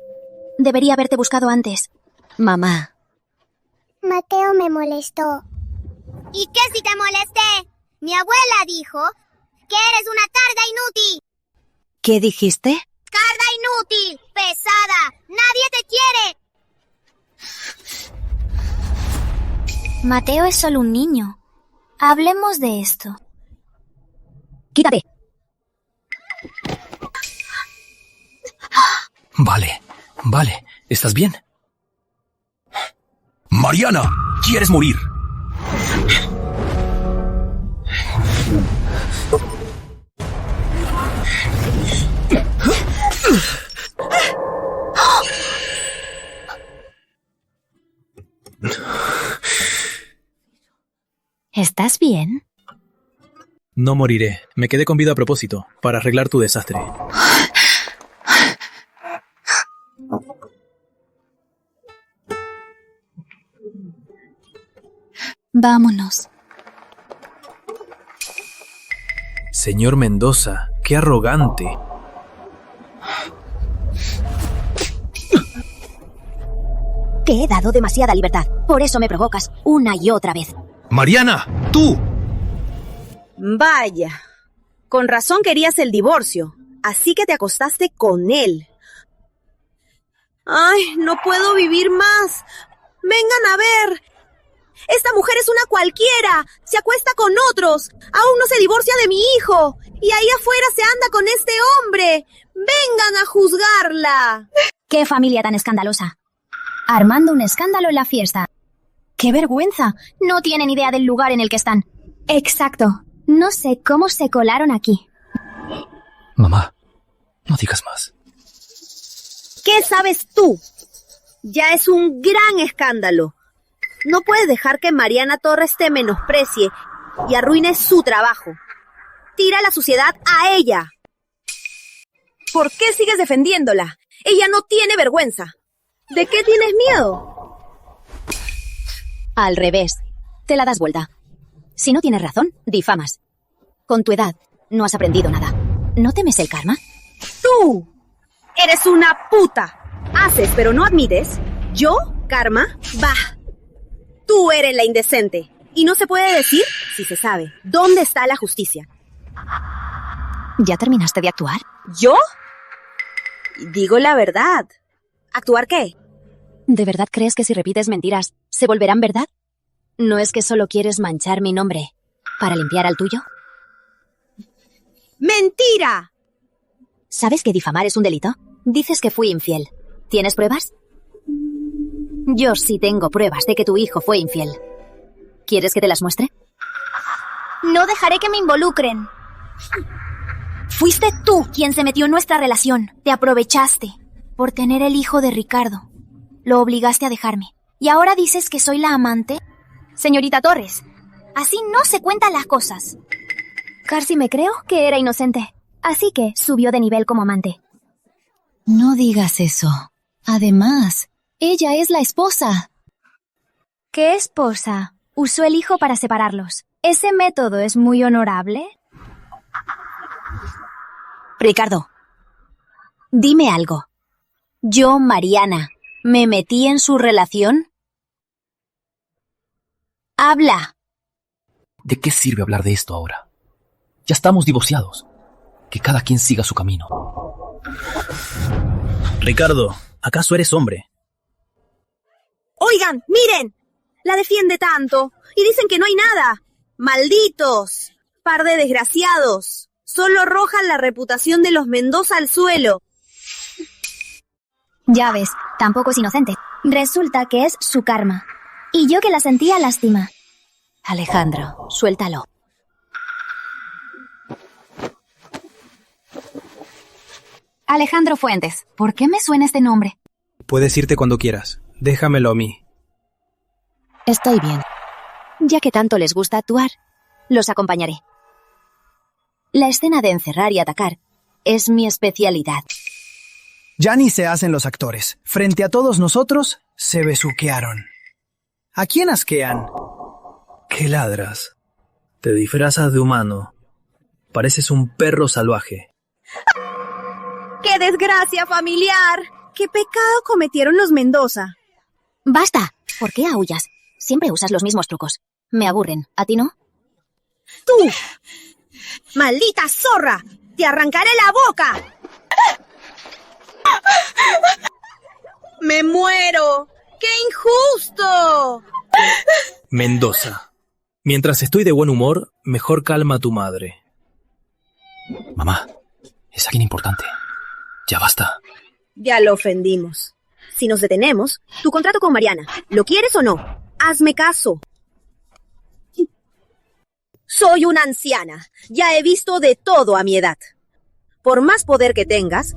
Debería haberte buscado antes. Mamá. Mateo me molestó. ¿Y qué si te molesté? Mi abuela dijo que eres una carga inútil. ¿Qué dijiste? ¡Carga inútil! ¡Pesada! ¡Nadie te quiere! Mateo es solo un niño. Hablemos de esto. ¡Quítate! Vale, ¿estás bien? ¡Mariana! ¿Quieres morir? ¿Estás bien? No moriré. Me quedé con vida a propósito, para arreglar tu desastre. Vámonos. Señor Mendoza, qué arrogante. Te he dado demasiada libertad. Por eso me provocas una y otra vez. ¡Mariana! ¡Tú! Vaya. Con razón querías el divorcio. Así que te acostaste con él. Ay, no puedo vivir más. Vengan a ver. Esta mujer es una cualquiera. Se acuesta con otros. Aún no se divorcia de mi hijo. Y ahí afuera se anda con este hombre. Vengan a juzgarla. ¡Qué familia tan escandalosa! Armando un escándalo en la fiesta. ¡Qué vergüenza! No tienen idea del lugar en el que están. Exacto. No sé cómo se colaron aquí. Mamá, no digas más. ¿Qué sabes tú? Ya es un gran escándalo. No puedes dejar que Mariana Torres te menosprecie y arruine su trabajo. Tira la suciedad a ella. ¿Por qué sigues defendiéndola? Ella no tiene vergüenza. ¿De qué tienes miedo? Al revés. Te la das vuelta. Si no tienes razón, difamas. Con tu edad, no has aprendido nada. ¿No temes el karma? ¡Tú! ¡Eres una puta! Haces, pero no admites. ¿Yo? ¿Karma? ¡Bah! Tú eres la indecente. Y no se puede decir, si se sabe, dónde está la justicia. ¿Ya terminaste de actuar? ¿Yo? Digo la verdad. ¿Actuar qué? ¿De verdad crees que si repites mentiras, se volverán verdad? ¿No es que solo quieres manchar mi nombre para limpiar al tuyo? ¡Mentira! ¿Sabes que difamar es un delito? Dices que fui infiel. ¿Tienes pruebas? Yo sí tengo pruebas de que tu hijo fue infiel. ¿Quieres que te las muestre? No dejaré que me involucren. Fuiste tú quien se metió en nuestra relación. Te aprovechaste por tener el hijo de Ricardo. Lo obligaste a dejarme. ¿Y ahora dices que soy la amante? Señorita Torres, así no se cuentan las cosas. Carcy me creo que era inocente, así que subió de nivel como amante. No digas eso. Además, ella es la esposa. ¿Qué esposa? Usó el hijo para separarlos. ¿Ese método es muy honorable? Ricardo, dime algo. Yo, Mariana, ¿me metí en su relación? ¡Habla! ¿De qué sirve hablar de esto ahora? Ya estamos divorciados. Que cada quien siga su camino. Ricardo, ¿acaso eres hombre? Oigan, miren. La defiende tanto. Y dicen que no hay nada. ¡Malditos! Par de desgraciados. Solo arrojan la reputación de los Mendoza al suelo. Ya ves, tampoco es inocente. Resulta que es su karma. Y yo que la sentía lástima. Alejandro, suéltalo. Alejandro Fuentes. ¿Por qué me suena este nombre? Puedes irte cuando quieras. Déjamelo a mí. Estoy bien. Ya que tanto les gusta actuar, los acompañaré. La escena de encerrar y atacar es mi especialidad. Ya ni se hacen los actores. Frente a todos nosotros, se besuquearon. ¿A quién asquean? ¿Qué ladras? Te disfrazas de humano. Pareces un perro salvaje. ¡Qué desgracia familiar! ¿Qué pecado cometieron los Mendoza? ¡Basta! ¿Por qué aullas? Siempre usas los mismos trucos. Me aburren. ¿A ti no? ¡Tú! ¡Maldita zorra! ¡Te arrancaré la boca! ¡Me muero! ¡Qué injusto! Mendoza. Mientras estoy de buen humor, mejor calma a tu madre. Mamá, es alguien importante. Ya basta. Ya lo ofendimos. Si nos detenemos, tu contrato con Mariana, ¿lo quieres o no? Hazme caso. Soy una anciana. Ya he visto de todo a mi edad. Por más poder que tengas,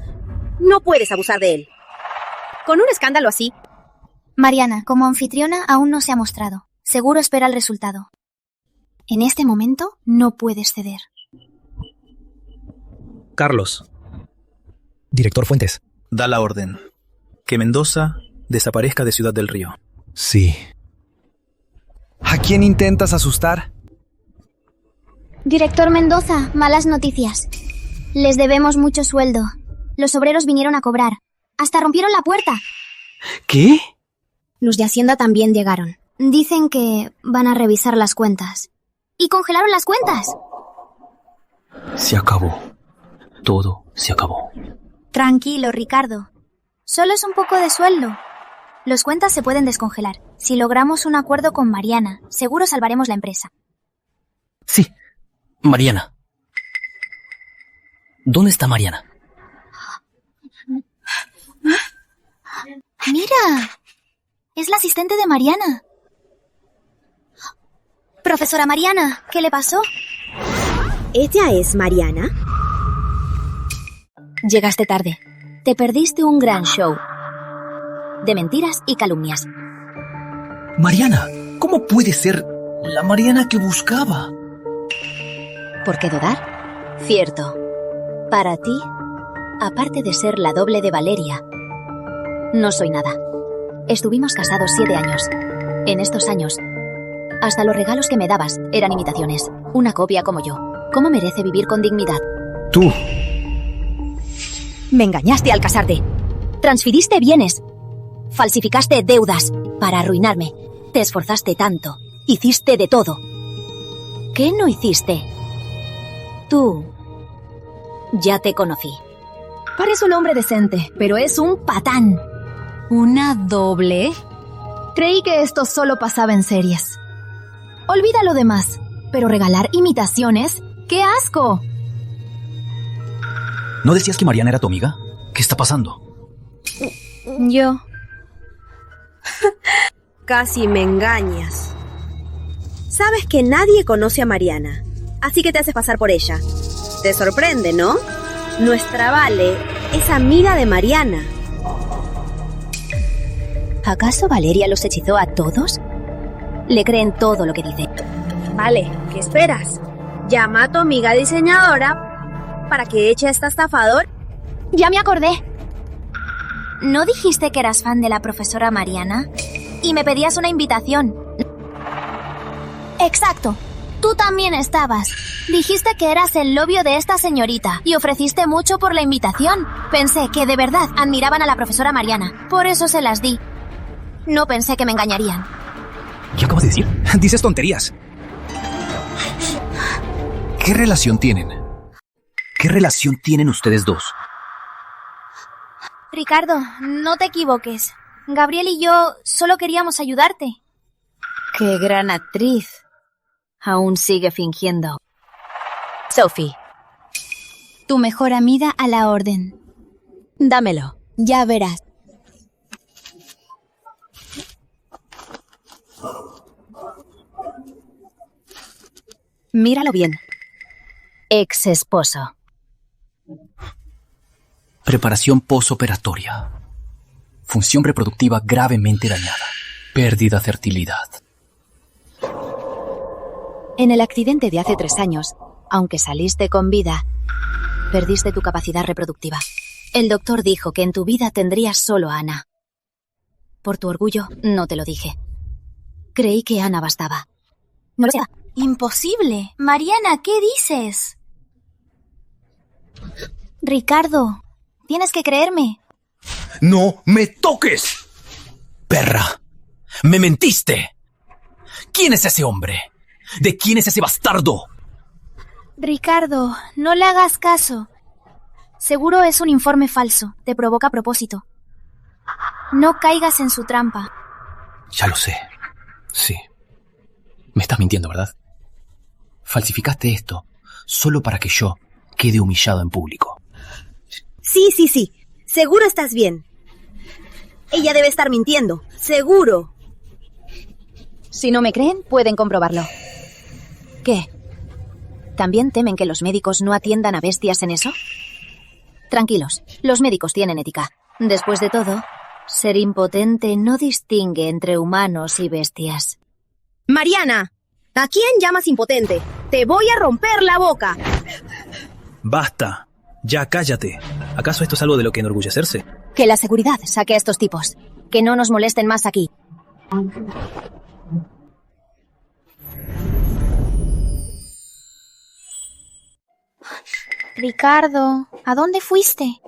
no puedes abusar de él. Con un escándalo así. Mariana, como anfitriona, aún no se ha mostrado. Seguro espera el resultado. En este momento, no puedes ceder. Carlos. Director Fuentes. Da la orden. Que Mendoza desaparezca de Ciudad del Río. Sí. ¿A quién intentas asustar? Director Mendoza, malas noticias. Les debemos mucho sueldo. Los obreros vinieron a cobrar. Hasta rompieron la puerta. ¿Qué? Los de Hacienda también llegaron. Dicen que van a revisar las cuentas. ¡Y congelaron las cuentas! Se acabó. Todo se acabó. Tranquilo, Ricardo. Solo es un poco de sueldo. Los cuentas se pueden descongelar. Si logramos un acuerdo con Mariana, seguro salvaremos la empresa. Sí, Mariana. ¿Dónde está Mariana? ¡Mira! Es la asistente de Mariana. Profesora Mariana, ¿qué le pasó? ¿Ella es Mariana? Llegaste tarde. Te perdiste un gran show de mentiras y calumnias. Mariana, ¿cómo puede ser la Mariana que buscaba? ¿Por qué dudar? Cierto. Para ti, aparte de ser la doble de Valeria, no soy nada. Estuvimos casados 7 años. En estos años, hasta los regalos que me dabas eran imitaciones. Una copia como yo. ¿Cómo merece vivir con dignidad? Tú. Me engañaste al casarte. Transfiriste bienes. Falsificaste deudas para arruinarme. Te esforzaste tanto. Hiciste de todo. ¿Qué no hiciste? Tú. Ya te conocí. Parece un hombre decente, pero es un patán. ¿Una doble? Creí que esto solo pasaba en series. Olvida lo demás, pero regalar imitaciones, ¡qué asco! ¿No decías que Mariana era tu amiga? ¿Qué está pasando? Yo. Casi me engañas. Sabes que nadie conoce a Mariana, así que te haces pasar por ella. Te sorprende, ¿no? Nuestra Vale es amiga de Mariana. ¿Acaso Valeria los hechizó a todos? Le creen todo lo que dice. Vale, ¿qué esperas? Llama a tu amiga diseñadora para que eche a esta estafador. Ya me acordé. ¿No dijiste que eras fan de la profesora Mariana? Y me pedías una invitación. Exacto. Tú también estabas. Dijiste que eras el novio de esta señorita y ofreciste mucho por la invitación. Pensé que de verdad admiraban a la profesora Mariana. Por eso se las di. No pensé que me engañarían. ¿Qué acabas de decir? Dices tonterías. ¿Qué relación tienen? ¿Qué relación tienen ustedes dos? Ricardo, no te equivoques. Gabriel y yo solo queríamos ayudarte. ¡Qué gran actriz! Aún sigue fingiendo. Sophie. Tu mejor amiga a la orden. Dámelo. Ya verás. Míralo bien. Ex esposo. Preparación posoperatoria. Función reproductiva gravemente dañada. Pérdida de fertilidad. En el accidente de hace 3 años, aunque saliste con vida, perdiste tu capacidad reproductiva. El doctor dijo que en tu vida tendrías solo a Ana. Por tu orgullo, no te lo dije. Creí que Ana bastaba. No lo sé. Imposible. Mariana, ¿qué dices? Ricardo, tienes que creerme. ¡No me toques! ¡Perra! ¡Me mentiste! ¿Quién es ese hombre? ¿De quién es ese bastardo? Ricardo, no le hagas caso. Seguro es un informe falso. Te provoca a propósito. No caigas en su trampa. Ya lo sé. Sí. Me estás mintiendo, ¿verdad? Falsificaste esto solo para que yo quede humillado en público. Sí. Seguro estás bien. Ella debe estar mintiendo. Seguro. Si no me creen, pueden comprobarlo. ¿Qué? ¿También temen que los médicos no atiendan a bestias en eso? Tranquilos, los médicos tienen ética. Después de todo, ser impotente no distingue entre humanos y bestias. Mariana, ¿a quién llamas impotente? Te voy a romper la boca. Basta. Ya cállate. ¿Acaso esto es algo de lo que enorgullecerse? Que la seguridad saque a estos tipos. Que no nos molesten más aquí. Ricardo, ¿a dónde fuiste?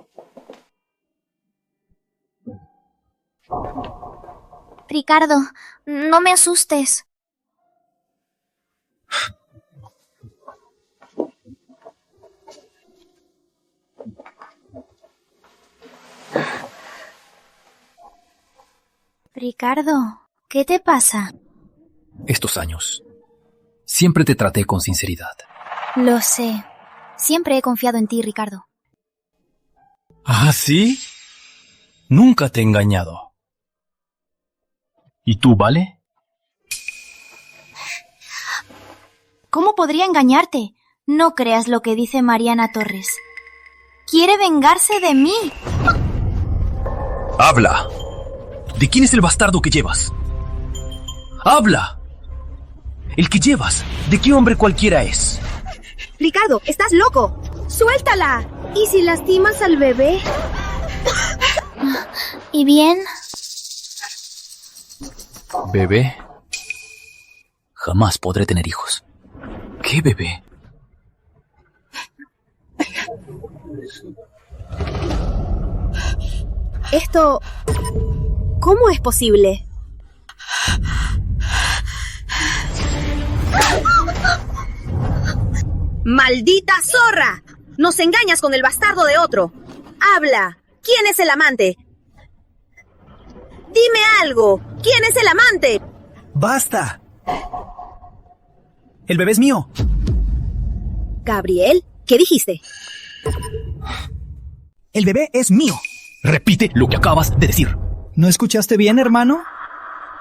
Ricardo, no me asustes. Ricardo, ¿qué te pasa? Estos años, siempre te traté con sinceridad. Lo sé. Siempre he confiado en ti, Ricardo. ¿Ah, sí? Nunca te he engañado. ¿Y tú, Vale? ¿Cómo podría engañarte? No creas lo que dice Mariana Torres. Quiere vengarse de mí. ¡Habla! ¿De quién es el bastardo que llevas? ¡Habla! El que llevas, ¿de qué hombre cualquiera es? Ricardo, estás loco. ¡Suéltala! ¿Y si lastimas al bebé? ¿Y bien? ¿Bebé? Jamás podré tener hijos. ¿Qué bebé? Esto... ¿cómo es posible? ¡Maldita zorra! Nos engañas con el bastardo de otro. ¡Habla! ¿Quién es el amante? Dime algo. ¿Quién es el amante? ¡Basta! El bebé es mío. Gabriel, ¿qué dijiste? El bebé es mío. Repite lo que acabas de decir. ¿No escuchaste bien, hermano?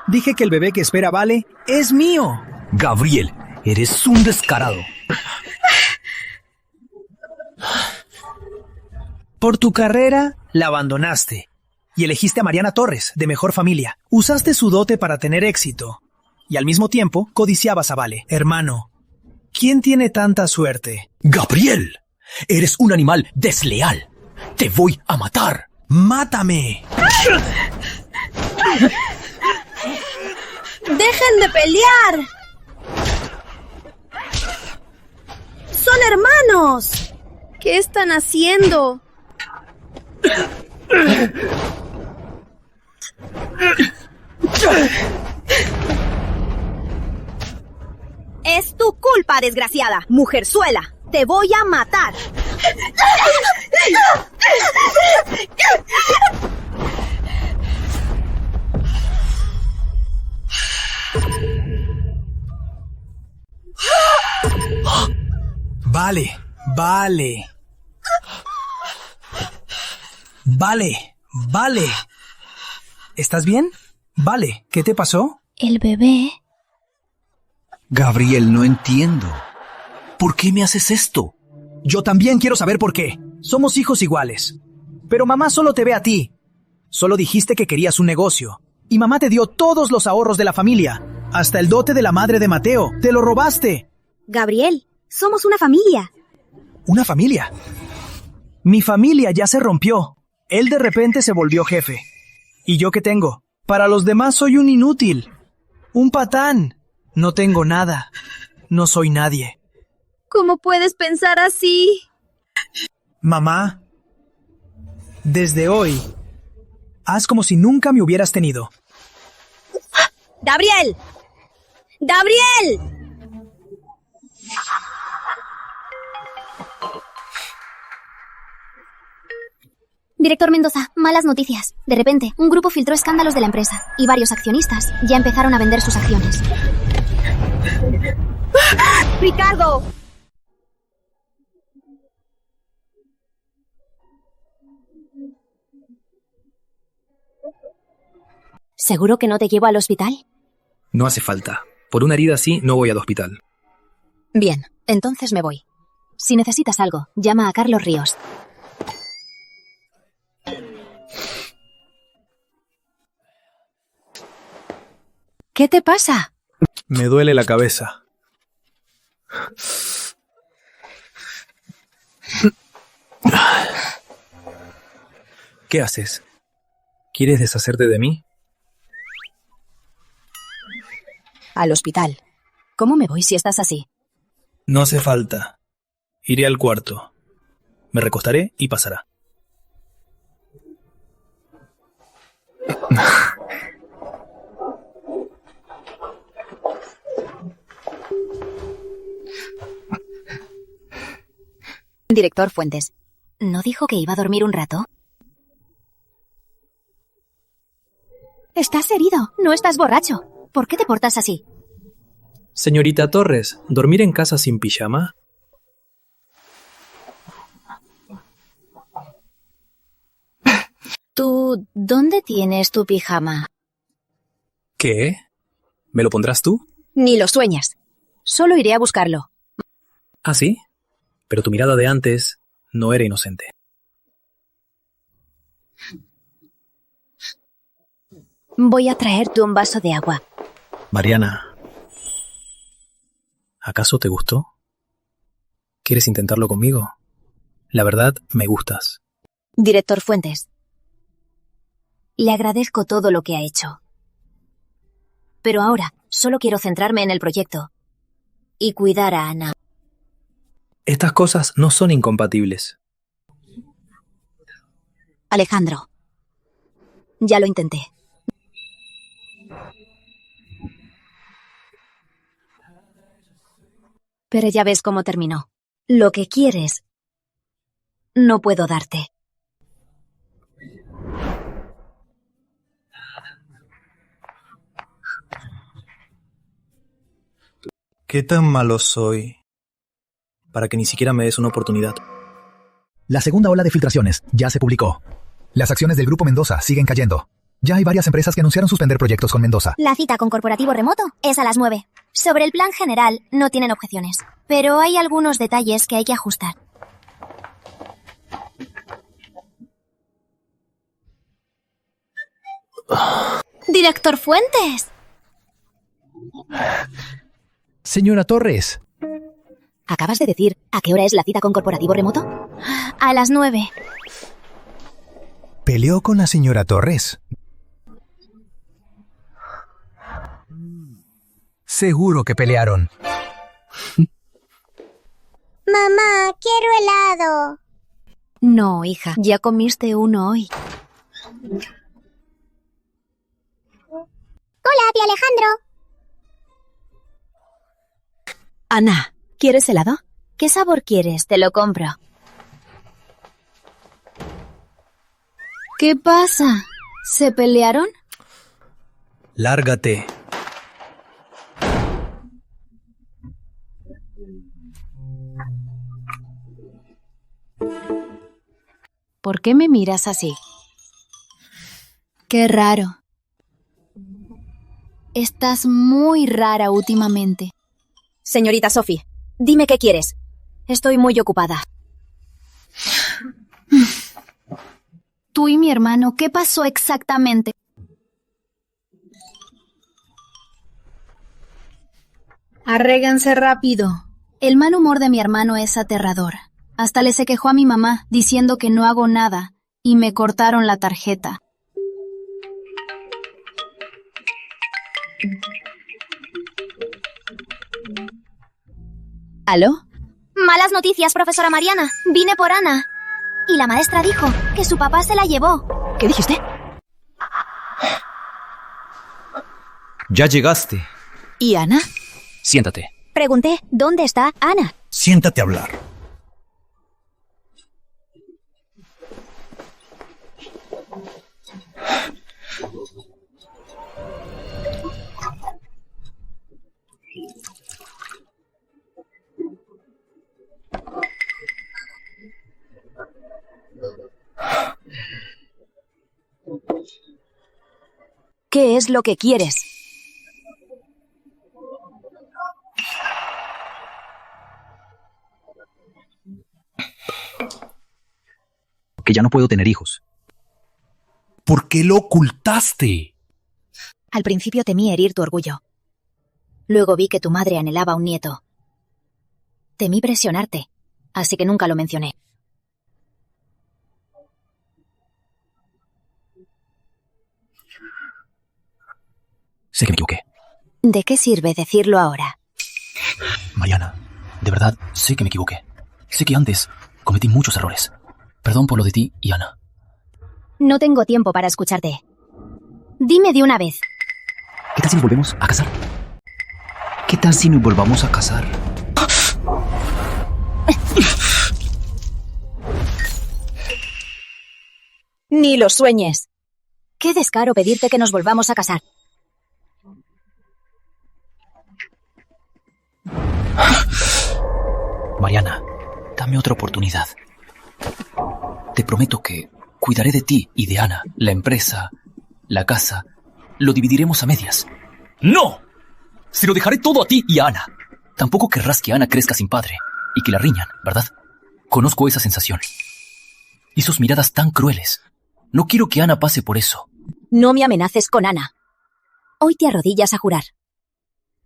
Dije que el bebé que espera Vale es mío. Gabriel, eres un descarado. Por tu carrera, la abandonaste. Y elegiste a Mariana Torres, de mejor familia. Usaste su dote para tener éxito. Y al mismo tiempo, codiciabas a Vale. Hermano, ¿quién tiene tanta suerte? ¡Gabriel! Eres un animal desleal. Te voy a matar. ¡Mátame! ¡Dejen de pelear! ¡Son hermanos! ¿Qué están haciendo? Es tu culpa, desgraciada, mujerzuela. Te voy a matar. Vale. ¿Estás bien? Vale, ¿qué te pasó? El bebé. Gabriel, no entiendo. ¿Por qué me haces esto? Yo también quiero saber por qué. Somos hijos iguales. Pero mamá solo te ve a ti. Solo dijiste que querías un negocio. Y mamá te dio todos los ahorros de la familia. Hasta el dote de la madre de Mateo. ¡Te lo robaste! Gabriel, somos una familia. ¿Una familia? Mi familia ya se rompió. Él de repente se volvió jefe. ¿Y yo qué tengo? Para los demás soy un inútil. Un patán. No tengo nada. No soy nadie. ¿Cómo puedes pensar así? Mamá, desde hoy, haz como si nunca me hubieras tenido. ¡Gabriel! ¡Gabriel! Director Mendoza, malas noticias. De repente, un grupo filtró escándalos de la empresa y varios accionistas ya empezaron a vender sus acciones. ¡Ricardo! ¿Seguro que no te llevo al hospital? No hace falta. Por una herida así no voy al hospital. Bien, entonces me voy. Si necesitas algo, llama a Carlos Ríos. ¿Qué te pasa? Me duele la cabeza. ¿Qué haces? ¿Quieres deshacerte de mí? Al hospital. ¿Cómo me voy si estás así? No hace falta. Iré al cuarto. Me recostaré y pasará. Director Fuentes, ¿no dijo que iba a dormir un rato? Estás herido, no estás borracho. ¿Por qué te portas así? Señorita Torres, ¿dormir en casa sin pijama? ¿Tú dónde tienes tu pijama? ¿Qué? ¿Me lo pondrás tú? Ni lo sueñas. Solo iré a buscarlo. ¿Ah, sí? Pero tu mirada de antes no era inocente. Voy a traerte un vaso de agua. Mariana, ¿acaso te gustó? ¿Quieres intentarlo conmigo? La verdad, me gustas. Director Fuentes, le agradezco todo lo que ha hecho. Pero ahora solo quiero centrarme en el proyecto y cuidar a Ana. Estas cosas no son incompatibles. Alejandro, ya lo intenté. Pero ya ves cómo terminó. Lo que quieres, no puedo darte. ¿Qué tan malo soy para que ni siquiera me des una oportunidad? La segunda ola de filtraciones ya se publicó. Las acciones del Grupo Mendoza siguen cayendo. Ya hay varias empresas que anunciaron suspender proyectos con Mendoza. La cita con Corporativo Remoto es a las 9. Sobre el plan general no tienen objeciones, pero hay algunos detalles que hay que ajustar. Director Fuentes. Señora Torres. ¿Acabas de decir a qué hora es la cita con Corporativo Remoto? A las 9. Peleó con la señora Torres. Seguro que pelearon. Mamá, quiero helado. No, hija, ya comiste uno hoy. Hola, tío Alejandro. Ana, ¿quieres helado? ¿Qué sabor quieres? Te lo compro. ¿Qué pasa? ¿Se pelearon? Lárgate. ¿Por qué me miras así? Qué raro. Estás muy rara últimamente. Señorita Sophie, dime qué quieres. Estoy muy ocupada. Tú y mi hermano, ¿qué pasó exactamente? Arréganse rápido. El mal humor de mi hermano es aterrador. Hasta le se quejó a mi mamá diciendo que no hago nada y me cortaron la tarjeta. ¿Aló? Malas noticias, profesora Mariana. Vine por Ana. Y la maestra dijo que su papá se la llevó. ¿Qué dijiste? Ya llegaste. ¿Y Ana? Siéntate. Pregunté, ¿dónde está Ana? Siéntate a hablar. ¿Qué es lo que quieres? Que ya no puedo tener hijos. ¿Por qué lo ocultaste? Al principio temí herir tu orgullo. Luego vi que tu madre anhelaba un nieto. Temí presionarte, así que nunca lo mencioné. Sé que me equivoqué. ¿De qué sirve decirlo ahora? Mariana, de verdad, sé que me equivoqué. Sé que antes cometí muchos errores. Perdón por lo de ti y Ana. No tengo tiempo para escucharte. Dime de una vez. ¿Qué tal si nos volvemos a casar? ¿Qué tal si nos volvamos a casar? Ni lo sueñes. Qué descaro pedirte que nos volvamos a casar. Mariana, dame otra oportunidad. Te prometo que cuidaré de ti y de Ana, la empresa, la casa. Lo dividiremos a medias. ¡No! Se lo dejaré todo a ti y a Ana. Tampoco querrás que Ana crezca sin padre y que la riñan, ¿verdad? Conozco esa sensación. Y sus miradas tan crueles. No quiero que Ana pase por eso. No me amenaces con Ana. Hoy te arrodillas a jurar.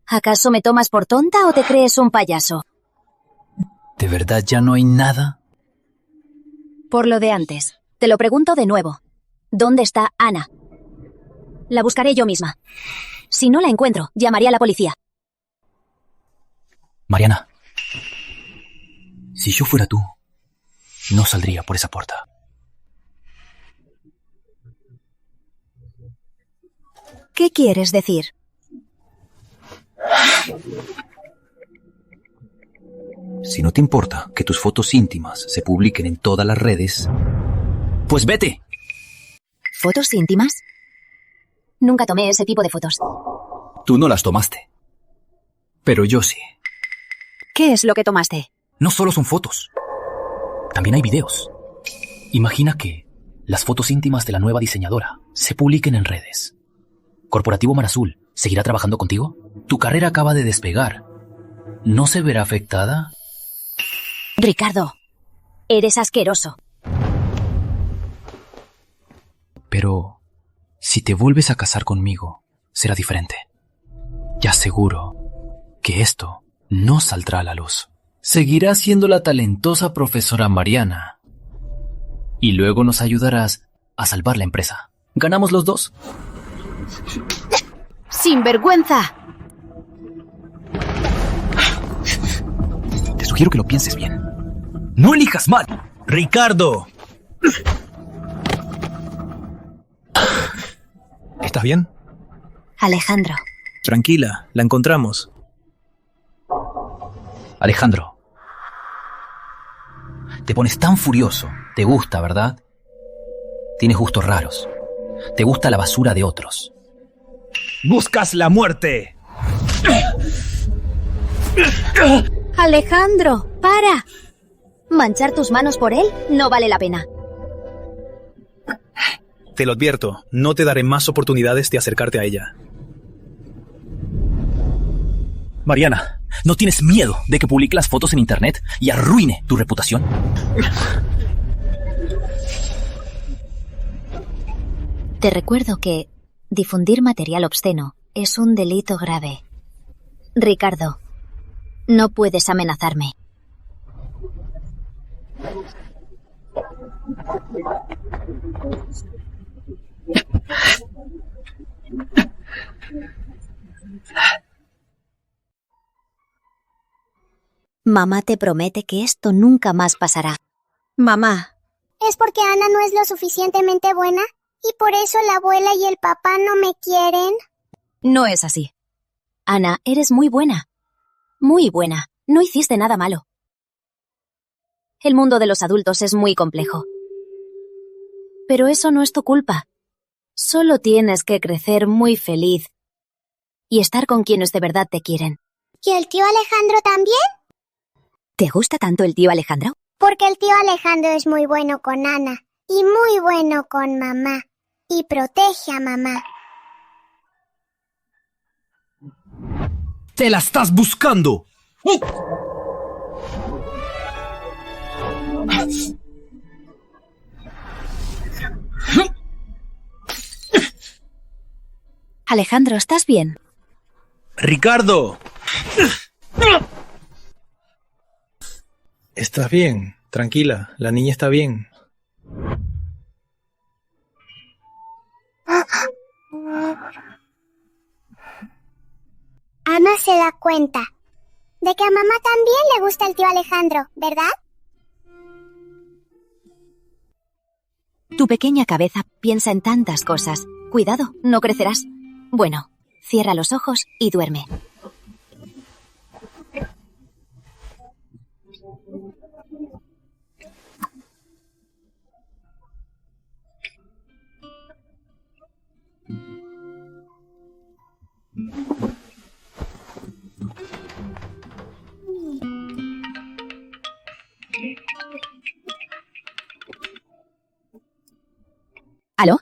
¿Acaso me tomas por tonta o te crees un payaso? ¿De verdad ya no hay nada? Por lo de antes. Te lo pregunto de nuevo. ¿Dónde está Ana? La buscaré yo misma. Si no la encuentro, llamaré a la policía. Mariana, si yo fuera tú, no saldría por esa puerta. ¿Qué quieres decir? Si no te importa que tus fotos íntimas se publiquen en todas las redes, pues vete. ¿Fotos íntimas? Nunca tomé ese tipo de fotos. Tú no las tomaste, pero yo sí. ¿Qué es lo que tomaste? No solo son fotos, también hay videos. Imagina que las fotos íntimas de la nueva diseñadora se publiquen en redes. ¿Corporativo Mar Azul seguirá trabajando contigo? Tu carrera acaba de despegar. ¿No se verá afectada? Ricardo, eres asqueroso. Pero Si te vuelves a casar conmigo, será diferente. Y aseguro que esto no saldrá a la luz. Seguirás siendo la talentosa profesora Mariana. Y luego nos ayudarás a salvar la empresa. Ganamos los dos. ¡Sinvergüenza! Te sugiero que lo pienses bien. ¡No elijas mal! ¡Ricardo! ¿Estás bien? Alejandro. Tranquila, la encontramos. Alejandro. Te pones tan furioso. Te gusta, ¿verdad? Tienes gustos raros. Te gusta la basura de otros. ¡Buscas la muerte! Alejandro, para. Manchar tus manos por él no vale la pena. Te lo advierto, no te daré más oportunidades de acercarte a ella. Mariana, ¿no tienes miedo de que publique las fotos en internet y arruine tu reputación? Te recuerdo que difundir material obsceno es un delito grave. Ricardo, no puedes amenazarme. Mamá te promete que esto nunca más pasará. Mamá. ¿Es porque Ana no es lo suficientemente buena? ¿Y por eso la abuela y el papá no me quieren? No es así. Ana, eres muy buena. Muy buena. No hiciste nada malo. El mundo de los adultos es muy complejo. Pero eso no es tu culpa. Solo tienes que crecer muy feliz y estar con quienes de verdad te quieren. ¿Y el tío Alejandro también? ¿Te gusta tanto el tío Alejandro? Porque el tío Alejandro es muy bueno con Ana y muy bueno con mamá y protege a mamá. ¡Te la estás buscando! Alejandro, ¿estás bien? ¡Ricardo! ¿Estás bien? Tranquila, la niña está bien. Ana se da cuenta de que a mamá también le gusta el tío Alejandro, ¿verdad? Tu pequeña cabeza piensa en tantas cosas. Cuidado, no crecerás. Bueno, cierra los ojos y duerme. ¿Aló?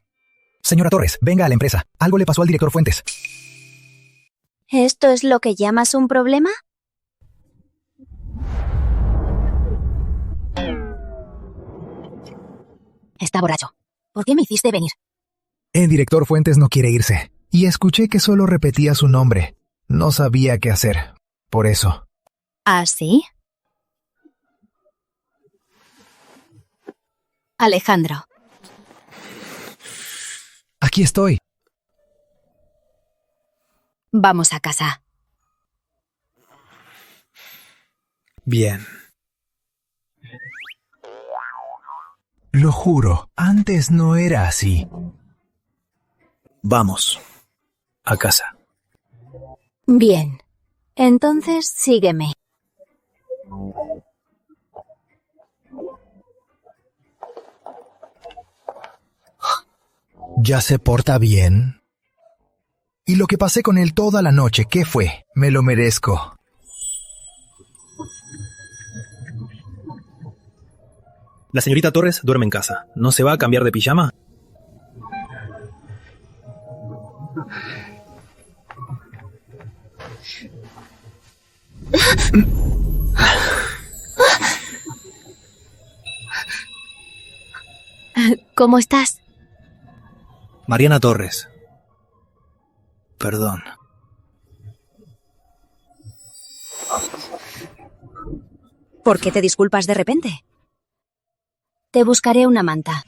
Señora Torres, venga a la empresa. Algo le pasó al director Fuentes. ¿Esto es lo que llamas un problema? Está borracho. ¿Por qué me hiciste venir? El director Fuentes no quiere irse. Y escuché que solo repetía su nombre. No sabía qué hacer. Por eso. ¿Ah, sí? Alejandro. Aquí estoy. Vamos a casa. Bien. Lo juro, antes no era así. Vamos. A casa. Bien. Entonces sígueme. ¿Ya se porta bien? ¿Y lo que pasé con él toda la noche, qué fue? Me lo merezco. La señorita Torres duerme en casa. ¿No se va a cambiar de pijama? ¿Cómo estás? Mariana Torres. Perdón. ¿Por qué te disculpas de repente? Te buscaré una manta.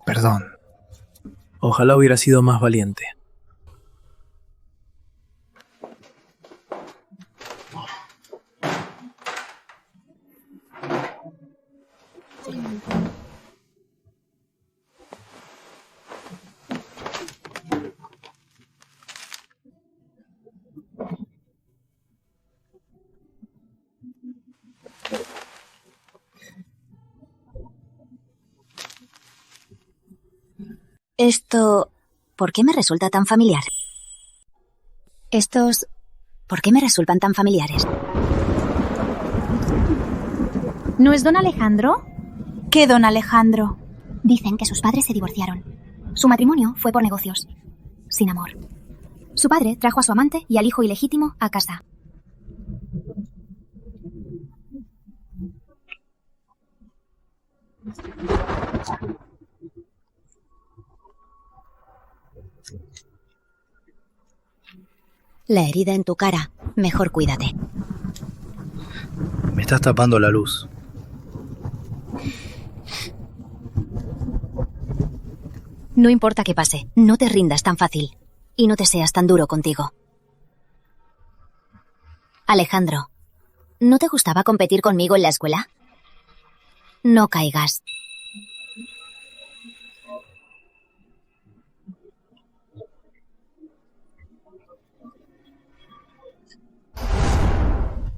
Perdón. Ojalá hubiera sido más valiente. Esto... ¿por qué me resulta tan familiar? Estos... ¿por qué me resultan tan familiares? ¿No es don Alejandro? ¿Qué don Alejandro? Dicen que sus padres se divorciaron. Su matrimonio fue por negocios, sin amor. Su padre trajo a su amante y al hijo ilegítimo a casa. La herida en tu cara. Mejor cuídate. Me estás tapando la luz. No importa qué pase, no te rindas tan fácil. Y no te seas tan duro contigo. Alejandro, ¿no te gustaba competir conmigo en la escuela? No caigas.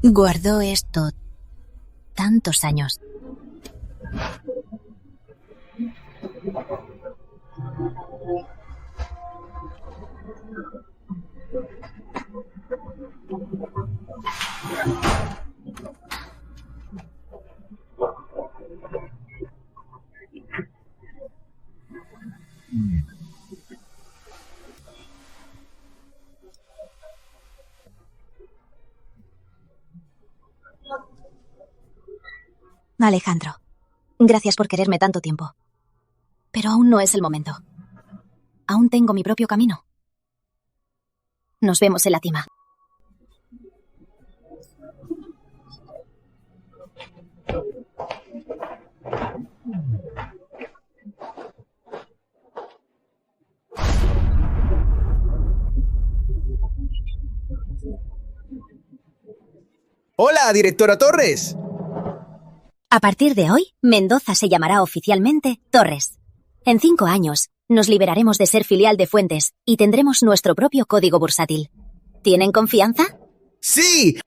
Guardó esto tantos años. Alejandro, gracias por quererme tanto tiempo. Pero aún no es el momento. Aún tengo mi propio camino. Nos vemos en la cima. ¡Hola, directora Torres! A partir de hoy, Mendoza se llamará oficialmente Torres. En 5 años, nos liberaremos de ser filial de Fuentes y tendremos nuestro propio código bursátil. ¿Tienen confianza? ¡Sí!